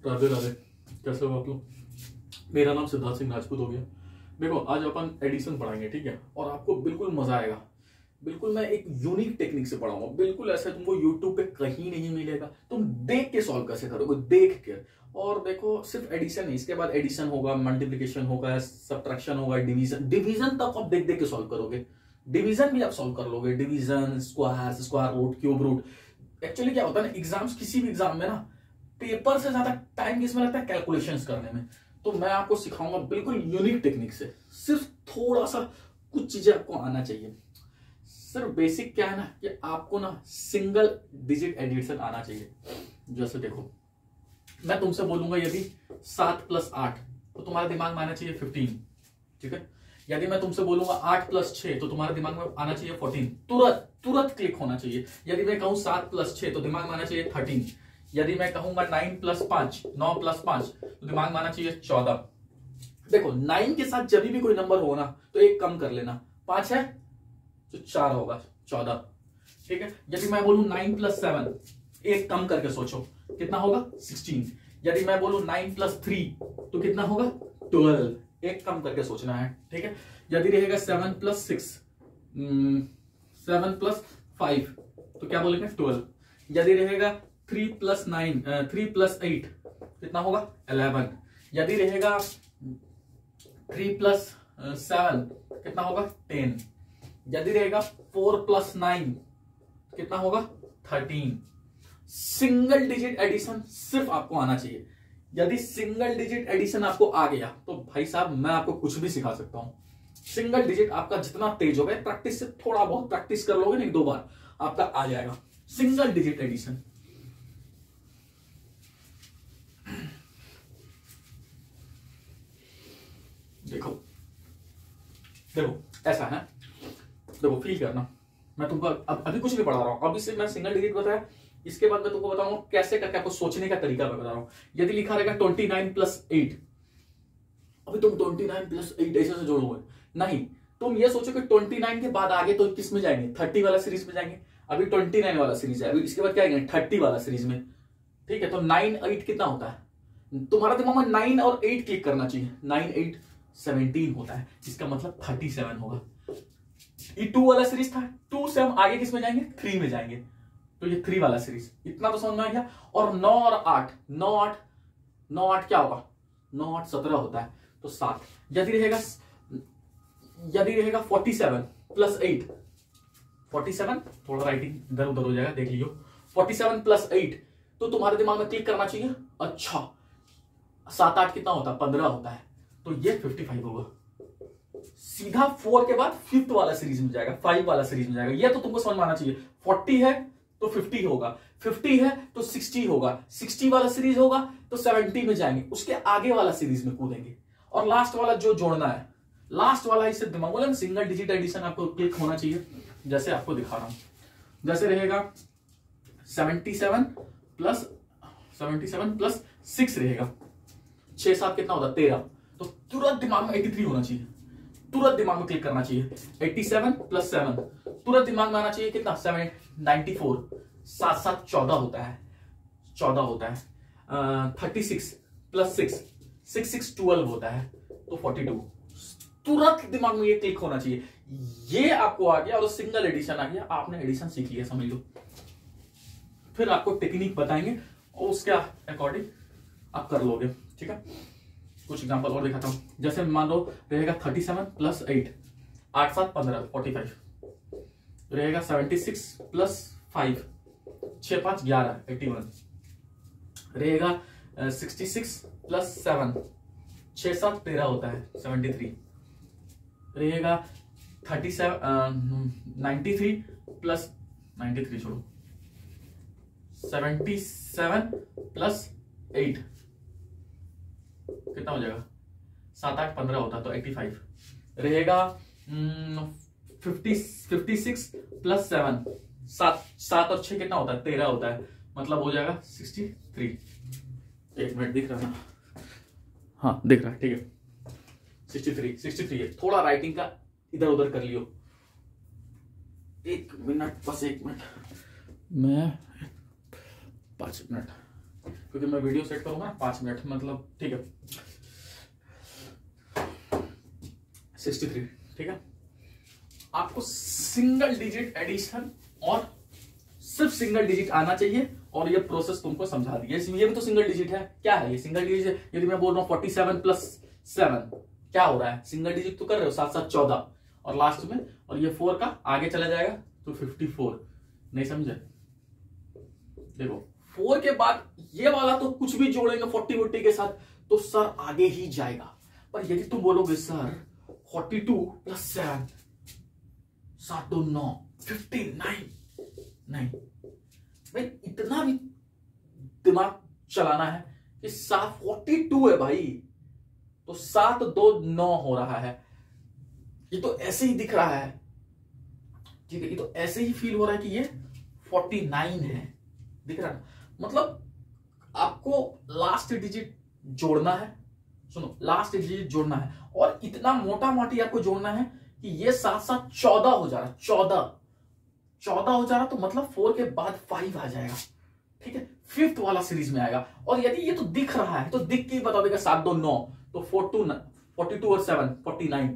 राधे राधे, कैसे हो आप लोग। मेरा नाम सिद्धार्थ सिंह राजपूत हो गया। देखो आज अपन एडिशन पढ़ाएंगे, ठीक है, और आपको बिल्कुल मजा आएगा। बिल्कुल मैं एक यूनिक टेक्निक से पढ़ाऊंगा, बिल्कुल ऐसे तुमको यूट्यूब पे कहीं नहीं मिलेगा। तुम देख के सॉल्व कैसे करोगे, देख के। और देखो सिर्फ एडिशन नहीं, इसके बाद एडिशन होगा, मल्टीप्लिकेशन होगा, सब्ट्रैक्शन होगा, डिवीजन डिवीजन तक आप देख देख के सॉल्व करोगे। डिवीजन भी आप सॉल्व कर लोगे, division, square, square root, cube root. Actually क्या होता है ना, एग्जाम्स, किसी भी एग्जाम में ना पेपर से ज्यादा टाइम किसमें लगता है, कैलकुलेशंस करने में। तो मैं आपको सिखाऊंगा बिल्कुल यूनिक टेक्निक से। सिर्फ थोड़ा सा कुछ चीजें आपको आना चाहिए। सिर्फ बेसिक क्या है ना, कि आपको ना सिंगल डिजिट एडिशन आना चाहिए। जैसे देखो मैं तुमसे बोलूंगा यदि 7 + 8 तो तुम्हारे दिमाग में आना चाहिए 15, ठीक है। यदि मैं तुमसे बोलूंगा 8 + 6 तो तुम्हारे दिमाग में आना चाहिए 14। तुरंत तुरंत क्लिक होना चाहिए। यदि मैं कहूं 7 + 6 तो दिमाग में आना चाहिए 13। यदि मैं कहूंगा 9 + 5 तो दिमाग में आना चाहिए 14। देखो 9 के साथ जब भी कोई नंबर हो ना तो एक कम कर लेना, 5 है तो 4 होगा, 14, ठीक है। यदि मैं बोलूं 9 + 7, एक कम करके सोचो कितना होगा, 16। यदि मैं बोलूं 9 + 3 तो कितना होगा, 12, एक कम करके सोचना है, ठीक है। यदि रहेगा 7 + 6, 7 + 5 तो क्या बोलेंगे, 12। यदि रहेगा 3 + 9, 3 + 8 कितना होगा, 11। यदि रहेगा 3 + 7 कितना होगा, 10। यदि रहेगा 4 + 9 कितना होगा, 13। सिंगल डिजिट एडिशन सिर्फ आपको आना चाहिए। यदि सिंगल डिजिट एडिशन आपको आ गया तो भाई साहब मैं आपको कुछ भी सिखा सकता हूं। सिंगल डिजिट आपका जितना तेज हो गया, प्रैक्टिस से थोड़ा बहुत प्रैक्टिस कर लोगे ना, 1-2 बार आपका आ जाएगा सिंगल डिजिट एडिशन। देखो देखो ऐसा है, देखो फील करना, मैं तुमको अभी कुछ नहीं पढ़ा रहा हूं, अभी से मैं सिंगल डिजिट बताया। इसके बाद मैं तुमको बताऊंगा कैसे करके आपको सोचने का तरीका मैं बता रहा हूं। यदि लिखा रहेगा 29 + 8, अभी तुम 29 + 8 ऐसे से जोड़ोगे नहीं, तुम ये सोचो कि 29 के बाद आगे तो किस में जाएंगे, 30 वाला सीरीज में जाएंगे। अभी 29 वाला सीरीज है, अभी इसके बाद क्या आएंगे, 30 वाला सीरीज में, ठीक है। तो 9 8 कितना होता है, तुम्हारा दिमाग में 9 और 8 क्लिक करना चाहिए। 9 8 17 होता है, इसका मतलब 37 होगा। ये 2 वाला सीरीज था, 2 से हम आगे किस में जाएंगे, 3 में जाएंगे, तो ये 3 वाला सीरीज। इतना तो समझ में आ गया। और 9 और 8, 9 8 क्या होगा, 9 8 17 होता है, तो 7। यदि रहेगा 47 + 8, 47, थोड़ा राइटिंग इधर उधर हो जाएगा, देख लियो। 47 + 8 तो तुम्हारे दिमाग में क्लिक करना चाहिए, अच्छा 7 8 कितना होता है, 15 होता है, तो ये 55 होगा। सीधा 4 के बाद 5th वाला सीरीज में जाएगा, 5 वाला सीरीज में जाएगा। ये तो तुमको समझ में आना चाहिए। 40 है तो 50 होगा, 50 है तो 60 होगा, 60 वाला सीरीज होगा तो 70 में जाएंगे, उसके आगे वाला सीरीज में कूदेंगे। और लास्ट वाला जो जोड़ना है, लास्ट वाला इसे दिमाग बोला, सिंगल डिजिट एडिशन आपको क्लिक होना चाहिए। जैसे आपको दिखा रहा हूं, जैसे रहेगा 77 + 6 रहेगा, 6 7 कितना होता है, 13। तो तुरंत दिमाग में 83 होना चाहिए, तुरंत दिमाग में क्लिक करना चाहिए। 87 + 7 तुरंत दिमाग में आना चाहिए, कितना, 7 94। 7 7 14 होता है, 14 होता है। 36 + 6 6 6 12 होता है, तो 42। तुरंत दिमाग में ये क्लिक होना चाहिए। ये आपको आ गया और सिंगल एडिशन आ गया, आपने एडिशन सीख लिया समझ लो। फिर आपको टेक्निक बताएंगे और उसके अकॉर्डिंग आप कर लोगे, ठीक है। कुछ एग्जांपल और दिखाता हूं। जैसे मान लो रहेगा 37 + 8, 8 7 15, 45 रहेगा। 76 + 5, 6 5 11, 81 रहेगा। 66 + 7, 6 7 13 होता है, 73 रहेगा। 37 93 + 93 छोड़ो, 77 + 8 कितना हो जाएगा, 7 8 15 होता है, तो 85 रहेगा। 56 + 7, 7 और 6 कितना होता है, 13 होता है, मतलब हो जाएगा 63। 1 मिनट, दिख रहा है ना, हाँ दिख रहा है, ठीक है। 63 है। थोड़ा राइटिंग का इधर उधर कर लियो, 1 मिनट, बस 1 मिनट, मैं 5 मिनट क्योंकि मैं वीडियो सेट करूंगा 5 मिनट मतलब, ठीक है। 63, ठीक है। आपको सिंगल डिजिट एडिशन और सिर्फ सिंगल डिजिट आना चाहिए, और ये प्रोसेस तुमको समझा दी। ये भी तो सिंगल डिजिट है। क्या है ये सिंगल डिजिट? यदि मैं बोल रहा हूँ 47 + 7 क्या हो रहा है? सिंगल डिजिट तो कर रहे हो, 7 7 14 और लास्ट में, और ये 4 का आगे चला जाएगा तो 54। नहीं समझे? देखो 4 के बाद ये वाला तो कुछ भी जोड़ेंगे 40 40 के साथ तो सर आगे ही जाएगा। पर यदि तुम बोलोगे सर 42 + 7 7 2 9 59, नहीं भाई, इतना भी दिमाग चलाना है कि 42 है भाई, तो 7 2 9 हो रहा है। ये तो ऐसे ही दिख रहा है, ठीक है। ये तो ऐसे ही फील हो रहा है कि ये 49 है, दिख रहा है। मतलब आपको लास्ट डिजिट जोड़ना है, सुनो, लास्ट डिजिट जोड़ना है, और इतना मोटा मोटी आपको जोड़ना है कि ये 7 7 14 हो जा रहा है। 14 हो जा रहा, तो मतलब 4 के बाद 5 आ जाएगा, ठीक है। 5th वाला सीरीज में आएगा। और यदि ये तो दिख रहा है तो दिख के बता देगा 7 2 9, तो 42 और 7 49।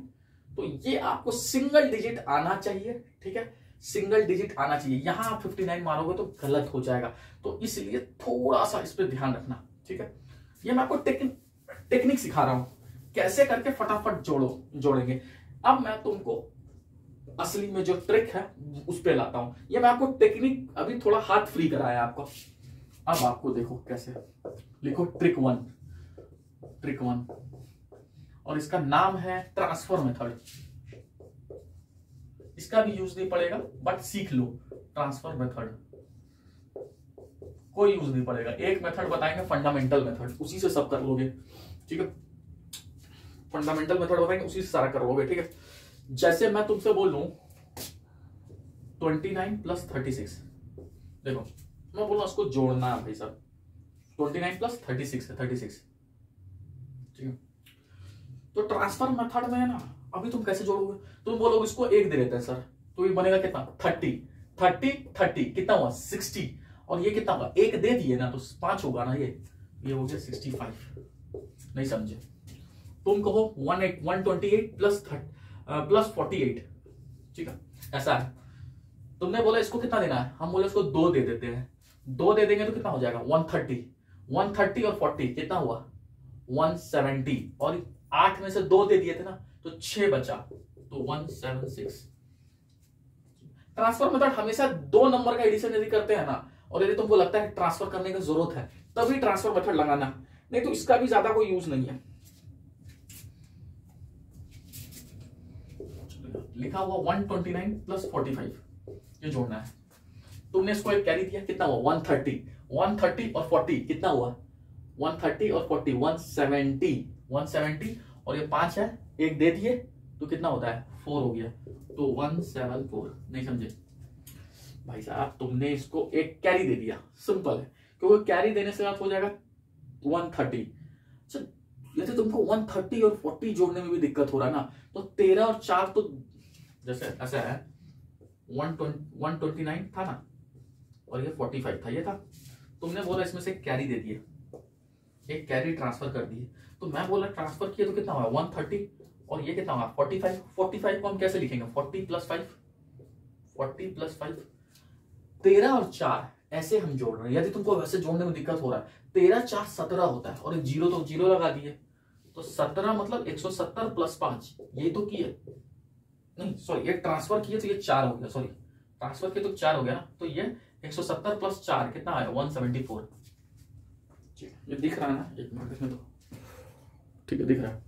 तो ये आपको सिंगल डिजिट आना चाहिए, ठीक है, सिंगल डिजिट आना चाहिए। यहां आप 59 मारोगे तो गलत हो जाएगा, तो इसलिए थोड़ा सा इस पर ध्यान रखना, ठीक है। ये मैं आपको टेक्निक सिखा रहा हूं, कैसे करके फटाफट जोड़ेंगे। अब मैं तुमको असली में जो ट्रिक है उस पे लाता हूं। ये मैं आपको टेक्निक अभी थोड़ा हाथ फ्री कराया आपको। अब आपको देखो कैसे, लिखो ट्रिक 1, और इसका नाम है ट्रांसफर मेथड। इसका भी यूज नहीं पड़ेगा, बट सीख लो। ट्रांसफर मेथड कोई यूज नहीं पड़ेगा, एक मेथड बताएंगे फंडामेंटल मेथड, उसी से सब कर लोगे, ठीक है। फंडामेंटल मेथड बताएंगे, उसी से सारा कर लोगे, ठीक है। जैसे मैं तुमसे बोल लूं 29 + 36, देखो मैं बोलूं उसको जोड़ना है भाई साहब। 29 + 36 है 36, ठीक है। तो ट्रांसफर मेथड में है ना, अभी तुम कैसे जोड़ोगे? तुम बोलोगे इसको 1 दे देते हैं सर, तो ये बनेगा कितना? 30 कितना हुआ? 60, और ये कितना होगा? 1 दे दिए ना तो 5 होगा ना, ये हो गया 65। नहीं समझे? तुम कहो 128 + 48, ठीक है, ऐसा है। तुमने बोला इसको कितना देना है, हम बोले इसको 2 दे देते हैं। 2 दे देंगे तो कितना हो जाएगा? 130 और 40 कितना हुआ? 170, और 8 में से 2 दे दिए थे ना, तो 6 बचा, तो 176। ट्रांसफर मेथड हमेशा 2 नंबर का एडिशन यदि करते हैं ना, और यदि तुमको लगता है ट्रांसफर करने की जरूरत है, तभी ट्रांसफर मेथड लगाना, नहीं तो इसका भी ज्यादा कोई यूज नहीं है। लिखा हुआ 129 + 45, ये जोड़ना है। तुमने इसको एक कैरी दिया, कितना हुआ? 130 और 40 कितना हुआ? 130 और 40 170, और ये 5 है, 1 दे दिए तो कितना होता है? 4 हो गया, तो 174। नहीं समझे भाई साहब? तुमने इसको एक कैरी दे दिया, सिंपल है, क्योंकि कैरी देने से आप हो जाएगा 130। यदि तुमको 130 और 40 जोड़ने में भी दिक्कत हो रहा है ना, तो 13 और 4 तो जैसे ऐसा है, 129 था ना, और ये 45 था, ये था। तुमने बोला इसमें से कैरी दे दिए, एक कैरी ट्रांसफर कर दिए, तो मैं बोला ट्रांसफर किया तो कितना हुआ? 130, और ये कितना हुआ? 45। 45 को हम कैसे लिखेंगे? 40 + 5, 40 + 5, 13 और 4 ऐसे हम जोड़ रहे हैं। यदि तुमको वैसे जोड़ने में दिक्कत हो रहा है, 13 4 17 होता है, और एक 0 तो 0 लगा दिए, तो 17 मतलब 170 + 5, ये तो किए नहीं, सॉरी, ये ट्रांसफर किए तो ये 4 हो गया, सॉरी, ट्रांसफर किए तो 4 हो गया ना, तो ये 170 + 4 कितना आया? 174। ये दिख रहा है ना? एक मिनट देखने दो, ठीक है, दिख रहा है।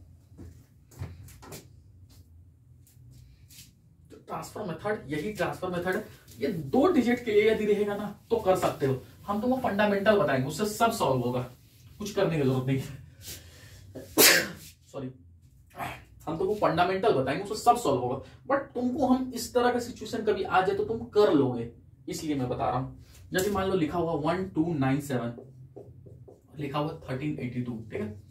तो ट्रांसफर मेथड, यही ट्रांसफर मेथड है। ये 2 डिजिट के लिए यदि रहेगा ना तो कर सकते हो। हम तुमको फंडामेंटल बताएंगे, उससे सब सॉल्व होगा, कुछ करने की जरूरत नहीं। सॉरी, हम तुमको फंडामेंटल बताएंगे, उससे सब सॉल्व होगा। बट तुमको हम इस तरह का सिचुएशन कभी आ जाए तो तुम कर लोगे, इसलिए मैं बता रहा हूं। जैसे मान लो लिखा हुआ 1297, लिखा हुआ 1382, ठीक है।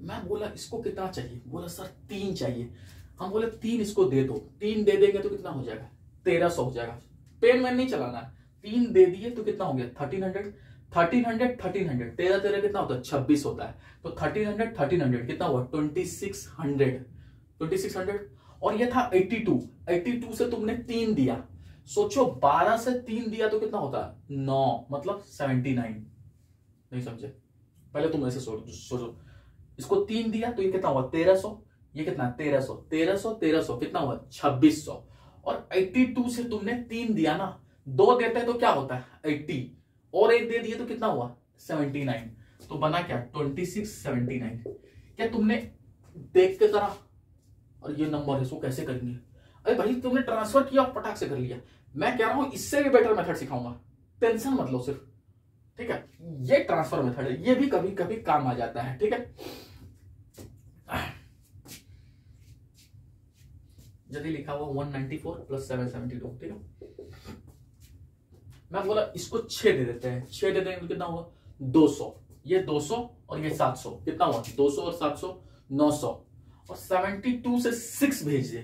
मैं बोला इसको कितना चाहिए? बोला सर 3 चाहिए। हम बोले 3 इसको दे दो। 3 दे देंगे तो कितना हो जाएगा? 1300 हो जाएगा। पेन में नहीं चलाना है, 3 दे दिए तो कितना हो गया? 1300। 1300 1300 13 13 कितना होता है 26 होता है। तो 1300 1300 कितना हुआ 2600 2600। और ये था 82 82 से तुमने 3 दिया, सोचो 12 से 3 दिया तो कितना होता है 9, मतलब 79। नहीं समझे, पहले तुम ऐसे सोचो, इसको 3 दिया तो ये कितना हुआ 1300, ये कितना 1300 1300 1300 कितना हुआ 2600। और 82 से तुमने 3 दिया ना, 2 देते हैं तो क्या होता है 80, और 1 दे दिए तो कितना हुआ 79। तो बना क्या 2679। क्या तुमने देख के करा और ये नंबर है इसको कैसे करेंगे, अरे भाई तुमने ट्रांसफर किया और पटाख से कर लिया। मैं कह रहा हूं इससे भी बेटर मेथड सिखाऊंगा, टेंशन मत लो सिर्फ, ठीक है। ये ट्रांसफर मेथड है, ये भी कभी कभी काम आ जाता है, ठीक है। यदि लिखा हुआ 194 प्लस 772, ठीक है। मैं बोला इसको 6 दे देते हैं, 6 दे देंगे तो कितना हुआ 200, ये 200 और ये 700 कितना हुआ 200 और 700 900। और 72 से 6 भेज दे,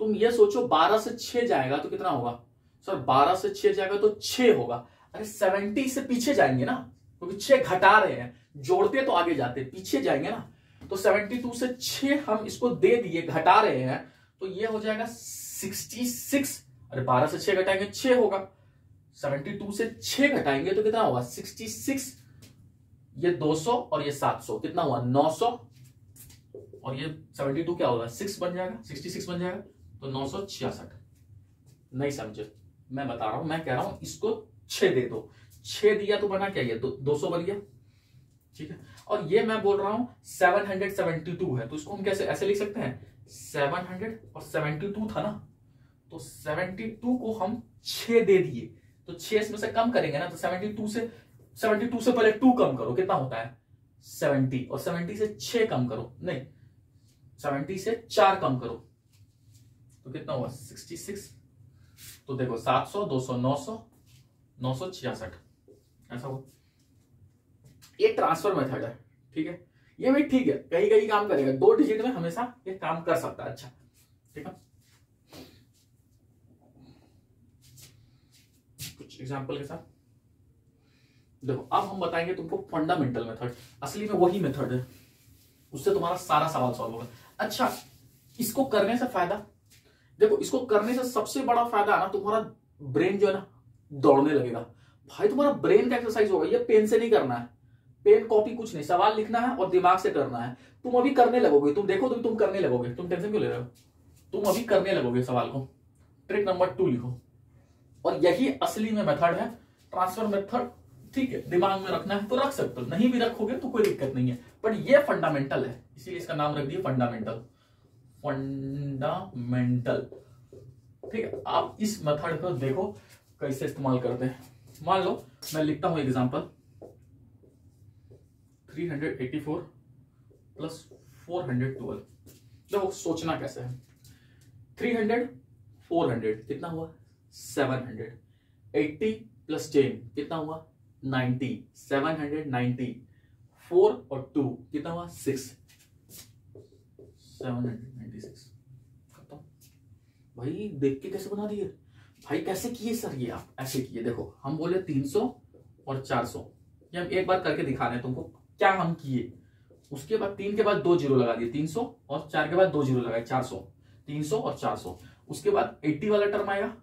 तुम ये सोचो 12 से 6 जाएगा तो कितना होगा सर, 12 से 6 जाएगा तो 6 होगा। अरे 70 से पीछे जाएंगे ना, क्योंकि 6 घटा रहे हैं, जोड़ते तो आगे जाते, पीछे जाएंगे ना। तो 72 से 6 हम इसको दे दिए, घटा रहे हैं, तो ये हो जाएगा 66। अरे 12 से 6 घटाएंगे 6 होगा, 72 से 6 घटाएंगे तो कितना होगा 66। ये 200 और ये 700 कितना हुआ 900, और ये 72 क्या होगा 6 बन जाएगा, 66 बन जाएगा, तो 966। नहीं समझे, मैं बता रहा हूं, मैं कह रहा हूं इसको 6 दे दो, 6 दिया तो बना क्या ये 200 बन गया, ठीक है। और ये मैं बोल रहा हूं 772 है, तो इसको हम कैसे ऐसे लिख सकते हैं 700 और 72 था ना, तो 72 को हम 6 दे दिए, तो 6 इसमें से कम करेंगे ना, तो 72 से पहले 2 कम करो, कितना होता है 70, और 70 से 6 कम करो, नहीं 70 से 4 कम करो तो कितना हुआ 66। तो देखो 700 200 900 966 ऐसा हुआ। ये ट्रांसफर मेथड है, ठीक है, ये भी ठीक है, कहीं कहीं काम करेगा, 2 डिजिट में हमेशा ये काम कर सकता है, अच्छा ठीक है। कुछ एग्जांपल के साथ देखो, अब हम बताएंगे तुमको फंडामेंटल मेथड, असली में वही मेथड है, उससे तुम्हारा सारा सवाल सॉल्व होगा। अच्छा, इसको करने से फायदा देखो, इसको करने से सबसे बड़ा फायदा है ना, तुम्हारा ब्रेन जो है ना दौड़ने लगेगा भाई, तुम्हारा ब्रेन का एक्सरसाइज होगा। ये पेन से नहीं करना है, पेन कॉपी कुछ नहीं, सवाल लिखना है और दिमाग से करना है। तुम अभी करने लगोगे, तुम देखो तुम करने लगोगे, तुम टेंशन क्यों ले रहे हो, तुम अभी करने लगोगे सवाल को। ट्रिक नंबर 2 लिखो, और यही असली में मेथड है ट्रांसफर मेथड, ठीक है। दिमाग में रखना है तो रख सकते हो, नहीं भी रखोगे तो कोई दिक्कत नहीं है, बट ये फंडामेंटल है, इसीलिए इसका नाम रख दिया फंडामेंटल, फंडामेंटल, ठीक है। आप इस मेथड को देखो कैसे इस्तेमाल करते हैं। मान लो मैं लिखता हूं एग्जांपल 384 प्लस 412। देखो सोचना कैसे है, 300 400 कितना हुआ 700, 80 प्लस 10 कितना हुआ 90, 790, 4 और 2 कितना हुआ 6, 796। खत्म भाई, देख के कैसे बना दिए भाई, कैसे किए सर ये, आप ऐसे किए। देखो हम बोले 300 और 400, ये हम एक बार करके दिखा रहे हैं तुमको क्या हम किए। उसके बाद 3 के बाद 2 जीरो लगा दिए 300, और 4 के बाद 2 जीरो लगाए 400, 300 और 400। उसके बाद 80 वाला टर्म आएगा,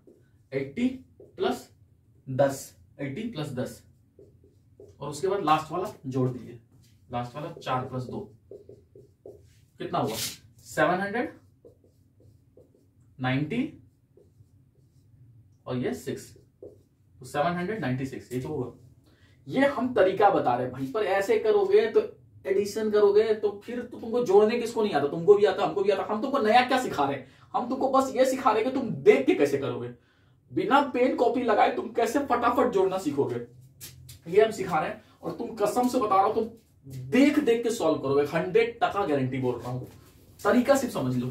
80 प्लस 10, 80 प्लस 10, और उसके बाद लास्ट वाला जोड़ दीजिए, लास्ट वाला 4 प्लस 2 कितना हुआ 790 और ये 6, तो 796 ये जो होगा। ये हम तरीका बता रहे हैं भाई, पर ऐसे करोगे तो एडिशन करोगे तो फिर तो तुमको जोड़ने किसको नहीं आता, तुमको भी आता, हमको भी आता। हम तुमको नया क्या सिखा रहे हैं, हम तुमको बस ये सिखा रहे हैं कि तुम देख के कैसे करोगे, बिना पेन कॉपी लगाए तुम कैसे फटाफट जोड़ना सीखोगे, ये हम सिखा रहे हैं। और तुम कसम से बता रहा हो, तुम देख देख के सॉल्व करोगे, 100% गारंटी बोल रहा हूं। तरीका सिर्फ समझ लो,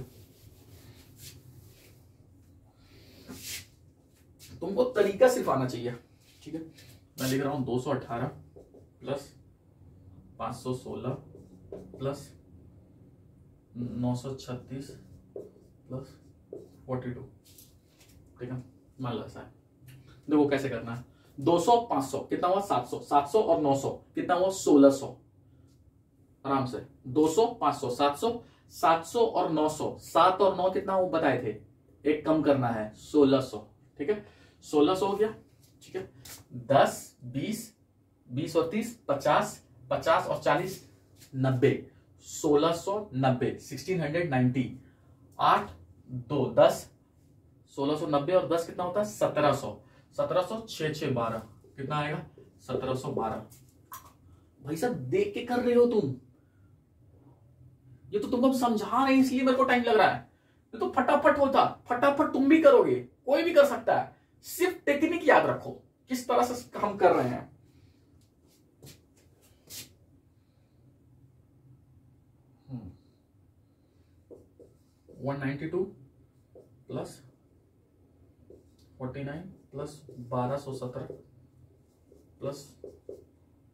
तुमको तरीका सिर्फ आना चाहिए, ठीक है। मैं लिख रहा हूं 218 प्लस 516 प्लस 936 प्लस 42, ठीक है। मान लो ऐसा है, देखो कैसे करना है। 200 500 कितना हुआ 700, 700 और 900 कितना हुआ 1600। आराम से 200 500 700, 700 और 900, 7 और 9 कितना वो बताए थे, एक कम करना है 1600। ठीक है 1600 हो गया। ठीक है 10 20 20 और 30 50, 50 और 40 90, 1690 1690। 8 2 10, 1690 और 10 कितना होता है 1700, 1700 6 6 12 कितना आएगा 1712। भाई साहब देख के कर रहे हो तुम, ये तो तुमको समझा रहे हैं इसलिए मेरे को टाइम लग रहा है, ये तो फटाफट होता, फटाफट तुम भी करोगे, कोई भी कर सकता है। सिर्फ टेक्निक याद रखो किस तरह से काम कर रहे हैं। hmm. 192 plus 49 plus 1217 plus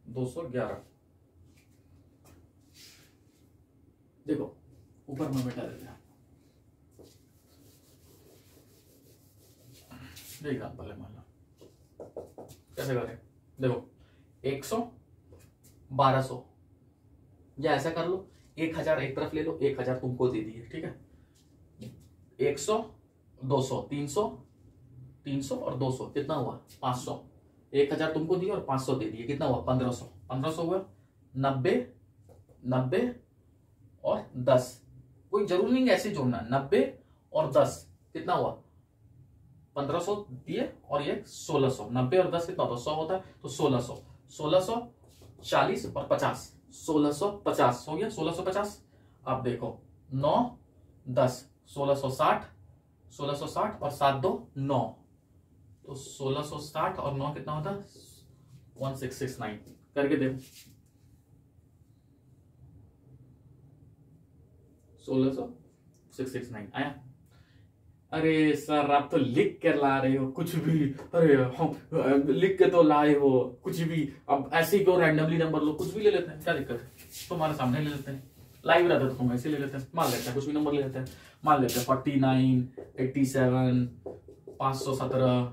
211। देखो ऊपर में बैठा देते हैं, एग्जाम्पल है मान लो कैसे करें। देखो 100 1200 या ऐसा कर लो 1000 एक तरफ ले लो, 1000 तुमको दे दिए। ठीक है 100 200 300 300 और 200 कितना हुआ 500, 1000 तुमको दिए और 500 दे दिए कितना हुआ 1500, 1500 हुआ 90 90 और 10, कोई जरूरी नहीं ऐसे जोड़ना, 90 और 10 कितना हुआ 1500 दिए और ये 1600, 90 और 10 कितना होता है 100 होता है तो 1600, 1640 और 50 1650 हो गया 1650। अब देखो 9 10 1660, 1660 और 7 2 9 तो 1660 और 9 कितना होता है 1669 करके देखो 16669 आया। अरे सर आप तो लिख कर ला रहे हो कुछ भी, अरे हम लिख के तो लाए हो कुछ भी, अब ऐसे ही क्यों रैंडमली नंबर लो, कुछ भी ले लेते हैं क्या दिक्कत है, तुम्हारे सामने ले लेते हैं, लाइव रहता है तो हम ऐसे ले लेते हैं, मान लेते हैं कुछ भी नंबर ले लेते हैं, मान लेते हैं 49 87 517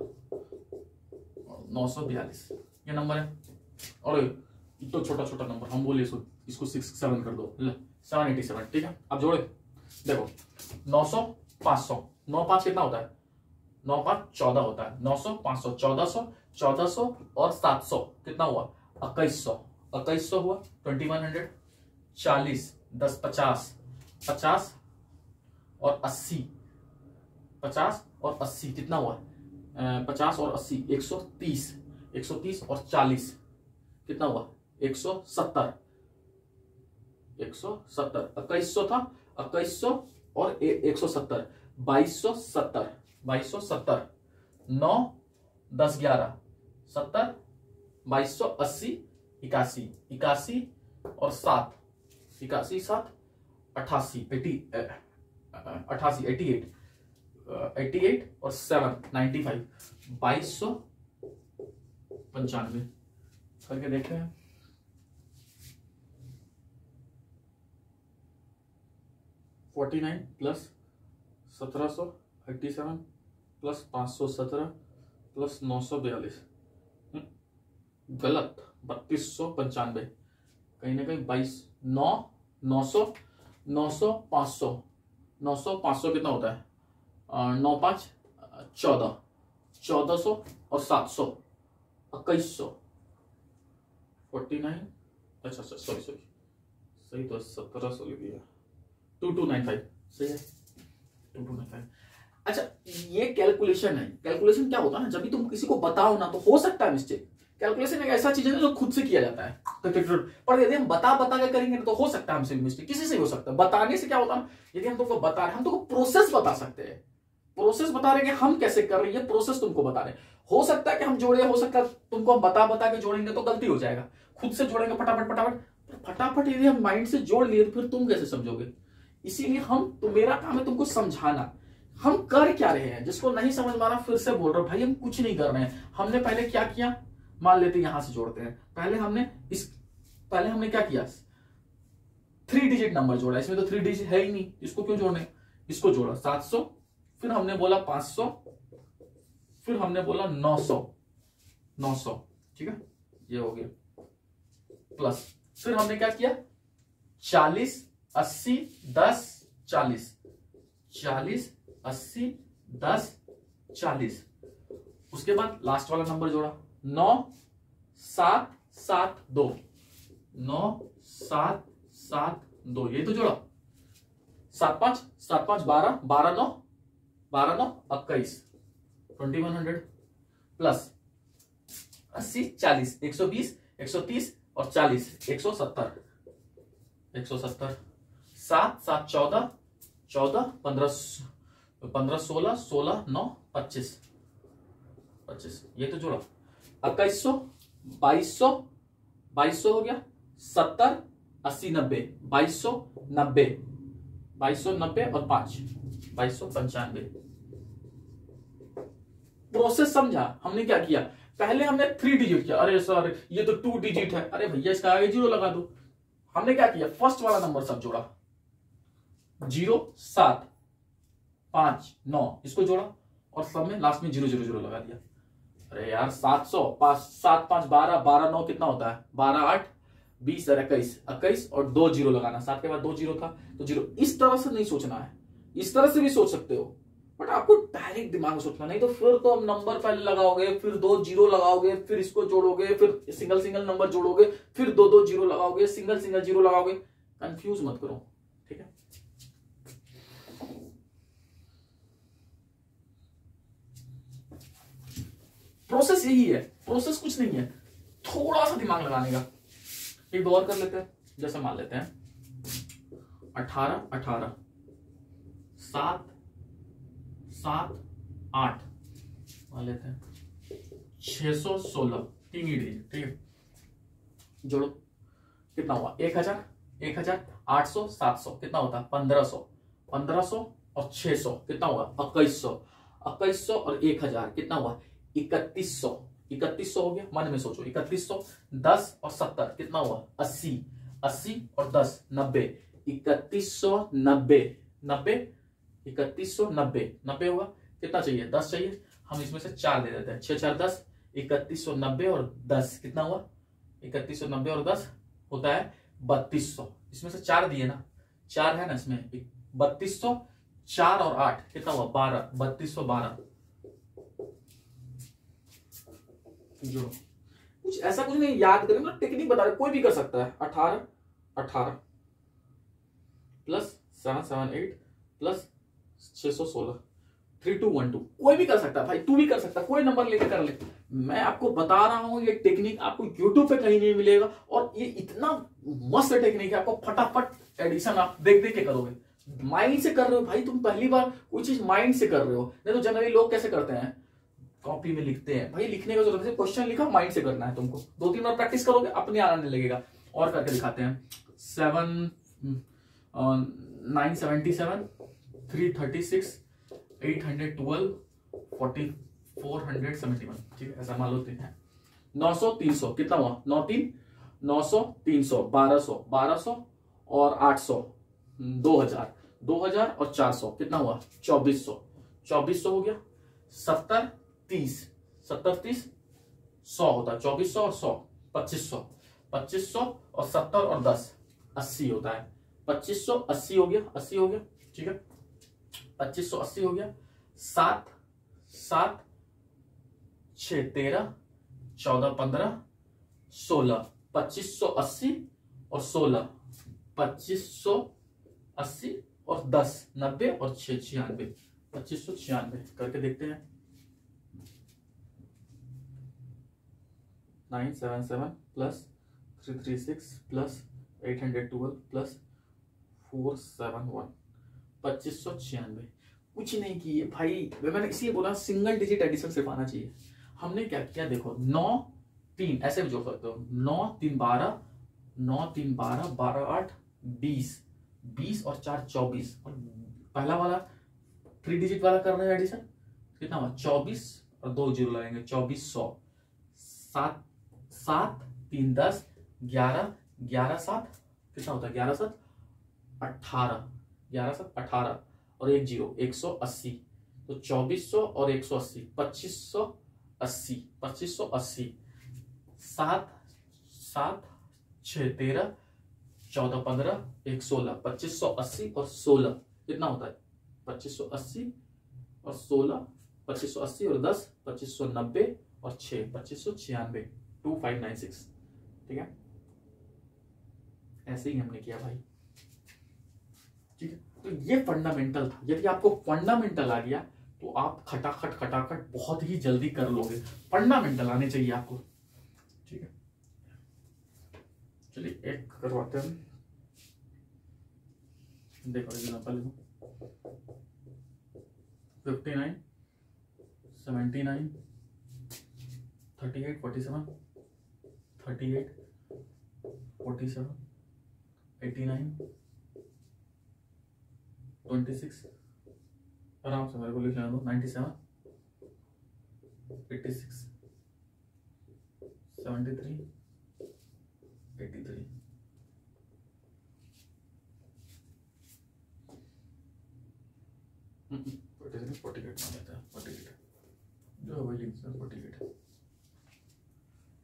942 ये नंबर है। और तो छोटा छोटा नंबर हम बोले इसको 6 7 कर दो 787। ठीक है अब जोड़े देखो 900 500 9 5 कितना होता है 9 5 14 होता है, 900 500 1400 1400 और 700 कितना हुआ 2100, 2100 हुआ 2100। 40 10 50 50 और 80 50 और 80 कितना हुआ 50 और 80 130 130 और 40 कितना हुआ 170 170। 2100 था 2100 और 170 2270 2270। 9 10 11 70 2280 81 81 और 7 81 7 88 88 88 और 7 95 2295 करके देखते हैं। $49 प्लस 1787 प्लस 517 प्लस 942 गलत 3295 कहीं ना कहीं 22 9 900 900 500 900 500 कितना होता है 9 5 14 1400 और 700 2100 49 अच्छा सॉरी सही तो 1700 लिख दिया 2295 सही है 2295। अच्छा ये कैलकुलेशन है, कैलकुलेशन क्या होता है ना जब भी तुम किसी को बताओ ना तो हो सकता है मिस्टेक, कैलकुलेशन एक ऐसा चीज है जो खुद से किया जाता है पर यदि हम बता के करेंगे तो हो सकता है हमसे मिस्टेक, किसी से हो सकता है। बताने से क्या होता है यदि हम तुमको बता रहे हैं हम तुमको प्रोसेस बता सकते हैं, प्रोसेस बता रहे हैं हम कैसे कर रहे हैं, ये प्रोसेस तुमको बता रहे हैं। हो सकता है कि हम जोड़े, हो सकता है तुमको हम बता के जोड़ेंगे तो गलती हो जाएगा, खुद से जोड़ेंगे फटाफट यदि हम माइंड से जोड़ लिए तो फिर तुम कैसे समझोगे। इसीलिए तो मेरा काम है तुमको समझाना हम कर क्या रहे हैं। जिसको नहीं समझ में आ रहा फिर से बोल रहा हूं भाई हम कुछ नहीं कर रहे हैं। हमने पहले क्या किया, मान लेते यहां से जोड़ते हैं, पहले हमने क्या किया 3 डिजिट नंबर जोड़ा, इसमें तो 3 डिजिट है ही नहीं, इसको क्यों जोड़ने, इसको जोड़ा 700, फिर हमने बोला 500, फिर हमने बोला 900, 900, ठीक है, ये हो गया प्लस। फिर हमने क्या किया, 40 80 10 40, 40 80 10 40। उसके बाद लास्ट वाला नंबर जोड़ा, 9 7 7 2, 9 7 7 2, ये तो जोड़ा। 7 5 7 5 12, 12 9 12 9 21, 2100 प्लस 80 40, 120 130 और 40 170, 170। 7 7 14 14 15 15 16 16 9 25 25, ये तो जोड़ा। 2100 2200 2200 हो गया, 70 80 90, 2200 90, 2200 90 और 5 2295। प्रोसेस समझा? हमने क्या किया, पहले हमने 3 डिजिट किया। अरे सर ये तो 2 डिजिट है, अरे भैया इसका आगे 0 लगा दो। हमने क्या किया, फर्स्ट वाला नंबर सब जोड़ा, 0 7 5 9, इसको जोड़ा और सब में लास्ट में 0 0 0 लगा दिया। अरे यार 700 5 7 5 12 12 9 कितना होता है, 12 8 20 और 21 21 और 2 0 लगाना, 7 के बाद 2 0 था तो 0। इस तरह से नहीं सोचना है, इस तरह से भी सोच सकते हो, बट आपको डायरेक्ट दिमाग में सोचना, नहीं तो फिर तो अब नंबर पहले लगाओगे, फिर 2 0 लगाओगे, फिर इसको जोड़ोगे, फिर सिंगल सिंगल नंबर जोड़ोगे, फिर 2 2 0 लगाओगे, सिंगल सिंगल 0 लगाओगे। कंफ्यूज मत करो, ठीक है। प्रोसेस यही है, प्रोसेस कुछ नहीं है, थोड़ा सा दिमाग लगाने का। एक दो और कर लेते हैं, जैसे मान लेते हैं 18 18 7 7 8, मान लेते हैं 616, 3 ही डिजिट, ठीक है। जोड़ो, कितना हुआ, 1000 1000 800 700 कितना होता है, 1500 1500 और 600 कितना हुआ, 2100 2100 और 1000 कितना हुआ, 3100 3100 हो गया। मन में सोचो, 3100 10 और 70 कितना हुआ, 80 80 और 10 90, 3190 90 3190 90 हुआ। कितना चाहिए, 10 चाहिए, हम इसमें से 4 दे देते हैं, 6 4 10, 3190 और 10 कितना हुआ, 3190 और 10 होता है 3200। इसमें से 4 दिए ना, 4 है ना इसमें, 3200 4 और 8 कितना हुआ, 12 3212। जोड़ो, कुछ ऐसा कुछ नहीं, याद करें, मतलब टेक्निक बता रहे, कोई भी कर सकता है। 18 18 प्लस 778 प्लस 616 3212, कोई भी कर सकता है भाई, तू भी कर सकता है, कोई नंबर लेके कर ले। मैं आपको बता रहा हूं, ये टेक्निक आपको यूट्यूब पे कहीं नहीं मिलेगा, और ये इतना मस्त टेक्निक है, आपको फटाफट एडिशन आप देख देख के करोगे। माइंड से कर रहे हो भाई, तुम पहली बार कोई चीज माइंड से कर रहे हो, नहीं तो जनरली लोग कैसे करते हैं, कॉपी में लिखते हैं। भाई लिखने का जरूरत है, क्वेश्चन लिखा, माइंड से करना है तुमको, 2-3 बार प्रैक्टिस करोगे अपने आने लगेगा। और करके दिखाते हैं, 977 336 812 471, ठीक है, ऐसा मान लो हैं। 900 300 कितना हुआ, 9 3 900 300 1200 1200 और 800 2000 2000 और 400 कितना हुआ, 2400 2400 हो गया। 70 30 70 30 100 होता है, 2400 और 100 2500 2500 और 70 और 10 80 होता है, 2500 80 हो गया, 80 हो गया, ठीक है, 2500 80 हो गया। 7 7 6 13 14 15 16 2580 और 16 2580 और 10 90 और 6 96 2596 करके देखते हैं। 977 प्लस 336 प्लस 812 प्लस 471 2596। कुछ नहीं किए भाई, मैंने इसलिए बोला सिंगल डिजिट एडिशन सिर्फ आना चाहिए। हमने क्या किया, देखो 9 3 ऐसे भी जोड़ सकते हो, 9 3 12 9 3 12 12 8 20 20 और 4 24, और पहला वाला 3 डिजिट वाला कर रहे हैं एडिशन, कितना हुआ 24 और 2 जीरो लगेंगे, 2400 7 7 3 10 11 11 7 कितना होता है, 11 7 18 11 7 18 और 1 0 180, तो 2400 और 180 2500 80, 2580, 7 7 6 13 14 15 1 16, 2580 और 16 कितना होता है 2580 और 16, 2580 और 10 2590 और 6 2596, 2596। ठीक है, ऐसे ही हमने किया भाई। ठीक है, तो ये फंडामेंटल था। यदि आपको फंडामेंटल आ गया तो आप खटाखट खटाखट बहुत ही जल्दी कर लोगे। फंडामेंटल आने चाहिए आपको। ठीक है, चलिए एक करवाते हैं। देखो एग्जांपल 59 79 38 47 38 47 89 26, आराम से मेरे को लिख लेना दो। 97 86 73 83।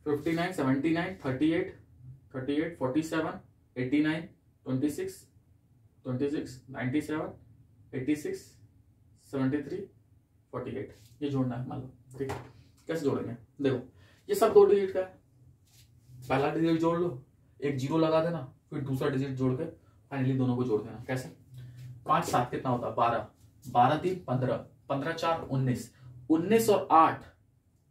जो 59 79 38 38 47 89 26 26 97 86 73 48 ये जोड़ना है मान लो। ठीक है, कैसे जोड़ेंगे देखो, ये सब 2 डिजिट का है। पहला डिजिट जोड़ लो, एक 0 लगा देना, फिर दूसरा डिजिट जोड़ के फाइनली दोनों को जोड़ देना। कैसे 5 7 कितना होता है 12, 12 3 15, 15 4 19, 19 और 8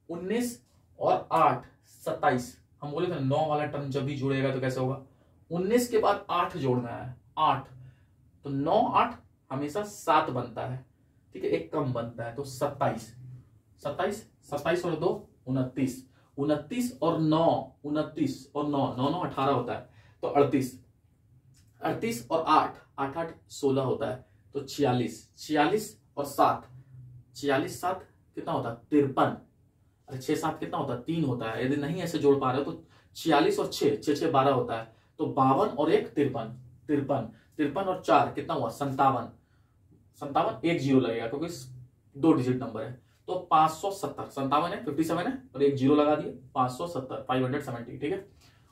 19 और 8 27। हम बोले थे 9 वाला टर्म जब भी जुड़ेगा तो कैसे होगा, 19 के बाद 8 जोड़ना है 8, तो 9 8 हमेशा 7 बनता है। ठीक है, एक कम बनता है तो 27 27 27 और 2 29, 29 और 9 29 और 9 9 9 18 होता है तो 38, 38 और 8 8 8 16 होता है तो 46, 46 और 7 46 7 कितना होता है 53। अरे 6 7 कितना होता है 3 होता है। यदि नहीं ऐसे जोड़ पा रहे हो तो 46 और 6 6 6 12 होता है तो 52 और 1 53 53 53 और 4 कितना हुआ 57 57, एक 0 लगेगा क्योंकि 2 डिजिट नंबर है तो 570। 57 है 57 है और एक 0 लगा दिए 570 570। ठीक है,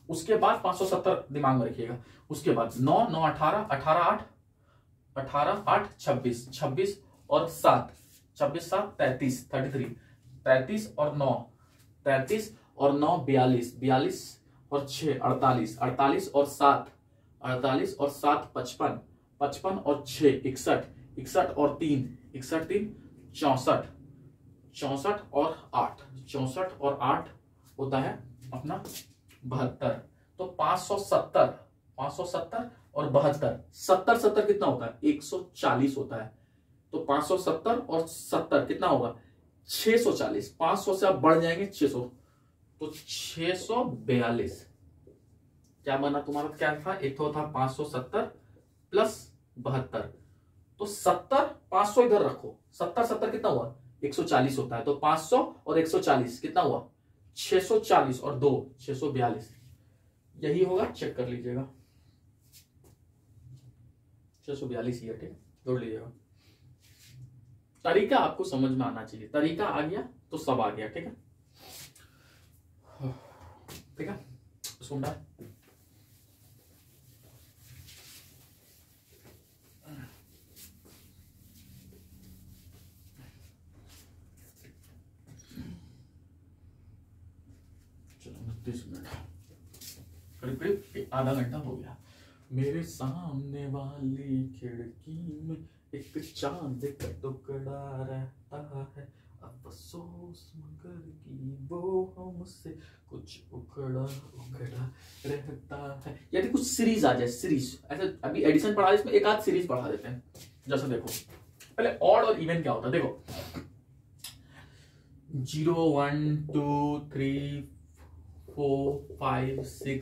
उसके बाद 570 दिमाग में रखिएगा। उसके बाद 9 9 18 18 8 18 8 26 26 और 7 26 7 33 33 33 और 9 33 और 9 42 42 और 6 48 48 और 7 48 और 7 55 55 और 6 61 61 और 3 61 3 64 64 और 8 64 और 8 होता है अपना 72। तो 570 570 और 72 70 70 कितना होता है 140 होता है। तो 570 और 70 कितना होगा 640। 500 से आप बढ़ जाएंगे 600 तो 642। क्या बना तुम्हारा, क्या था, एक तो था 570 प्लस 72 तो 70 500 इधर रखो, 70 70 कितना हुआ 140 होता है तो 500 और 140 कितना हुआ 640 और 2 642 यही होगा, चेक कर लीजिएगा 642 ही है। ठीक है, जोड़ लीजिएगा। तरीका आपको समझ में आना चाहिए, तरीका आ गया तो सब आ गया। ठीक है, ठीक है, सुन रहा है। चलो 30 मिनट करीब करीब आधा घंटा हो गया। मेरे सामने वाली खिड़की में एक चांद का टुकड़ा रहता है, अफसोस मगर कि वो हमसे कुछ उखड़ा उखड़ा रहता है। यदि कुछ सीरीज आ जाए, सीरीज ऐसे अभी एडिशन पढ़ा, इसमें एक आध सीरीज पढ़ा देते हैं। जैसे देखो पहले ऑड और इवन क्या होता है, देखो 0 1 2 3 4 5 6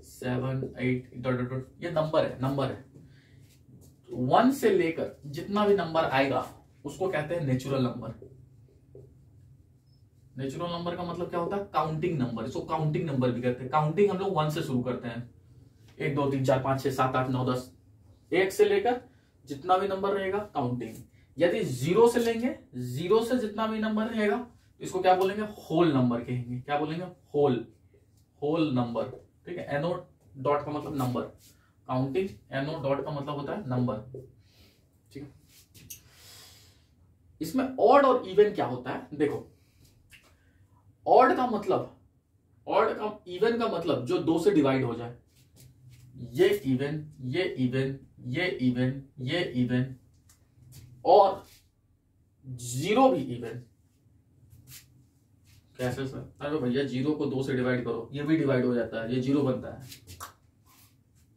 7 8 डॉट डॉट डॉट, ये नंबर है, नंबर है। 1 से लेकर जितना भी नंबर आएगा उसको कहते हैं नेचुरल नंबर। नेचुरल नंबर का मतलब क्या होता है, काउंटिंग नंबर। इसको काउंटिंग नंबर भी कहते हैं। काउंटिंग हम लोग 1 से शुरू करते हैं, 1 2 3 4 5 6 7 8 9 10, 1 से लेकर जितना भी नंबर रहेगा काउंटिंग। यदि 0 से लेंगे, 0 से जितना भी नंबर रहेगा इसको क्या बोलेंगे, होल नंबर कहेंगे। क्या बोलेंगे, होल नंबर। ठीक है, एनओ डॉट का मतलब नंबर, काउंटिंग एनओ डॉट का मतलब होता है नंबर। ठीक है, इसमें ऑड और इवन क्या होता है, देखो ऑड का मतलब, ऑड का इवन का मतलब जो 2 से डिवाइड हो जाए, ये इवन, ये इवन, ये इवन, ये इवन, और 0 भी इवन। कैसे सर? अरे भैया 0 को 2 से डिवाइड करो, ये भी डिवाइड हो जाता है, ये 0 बनता है,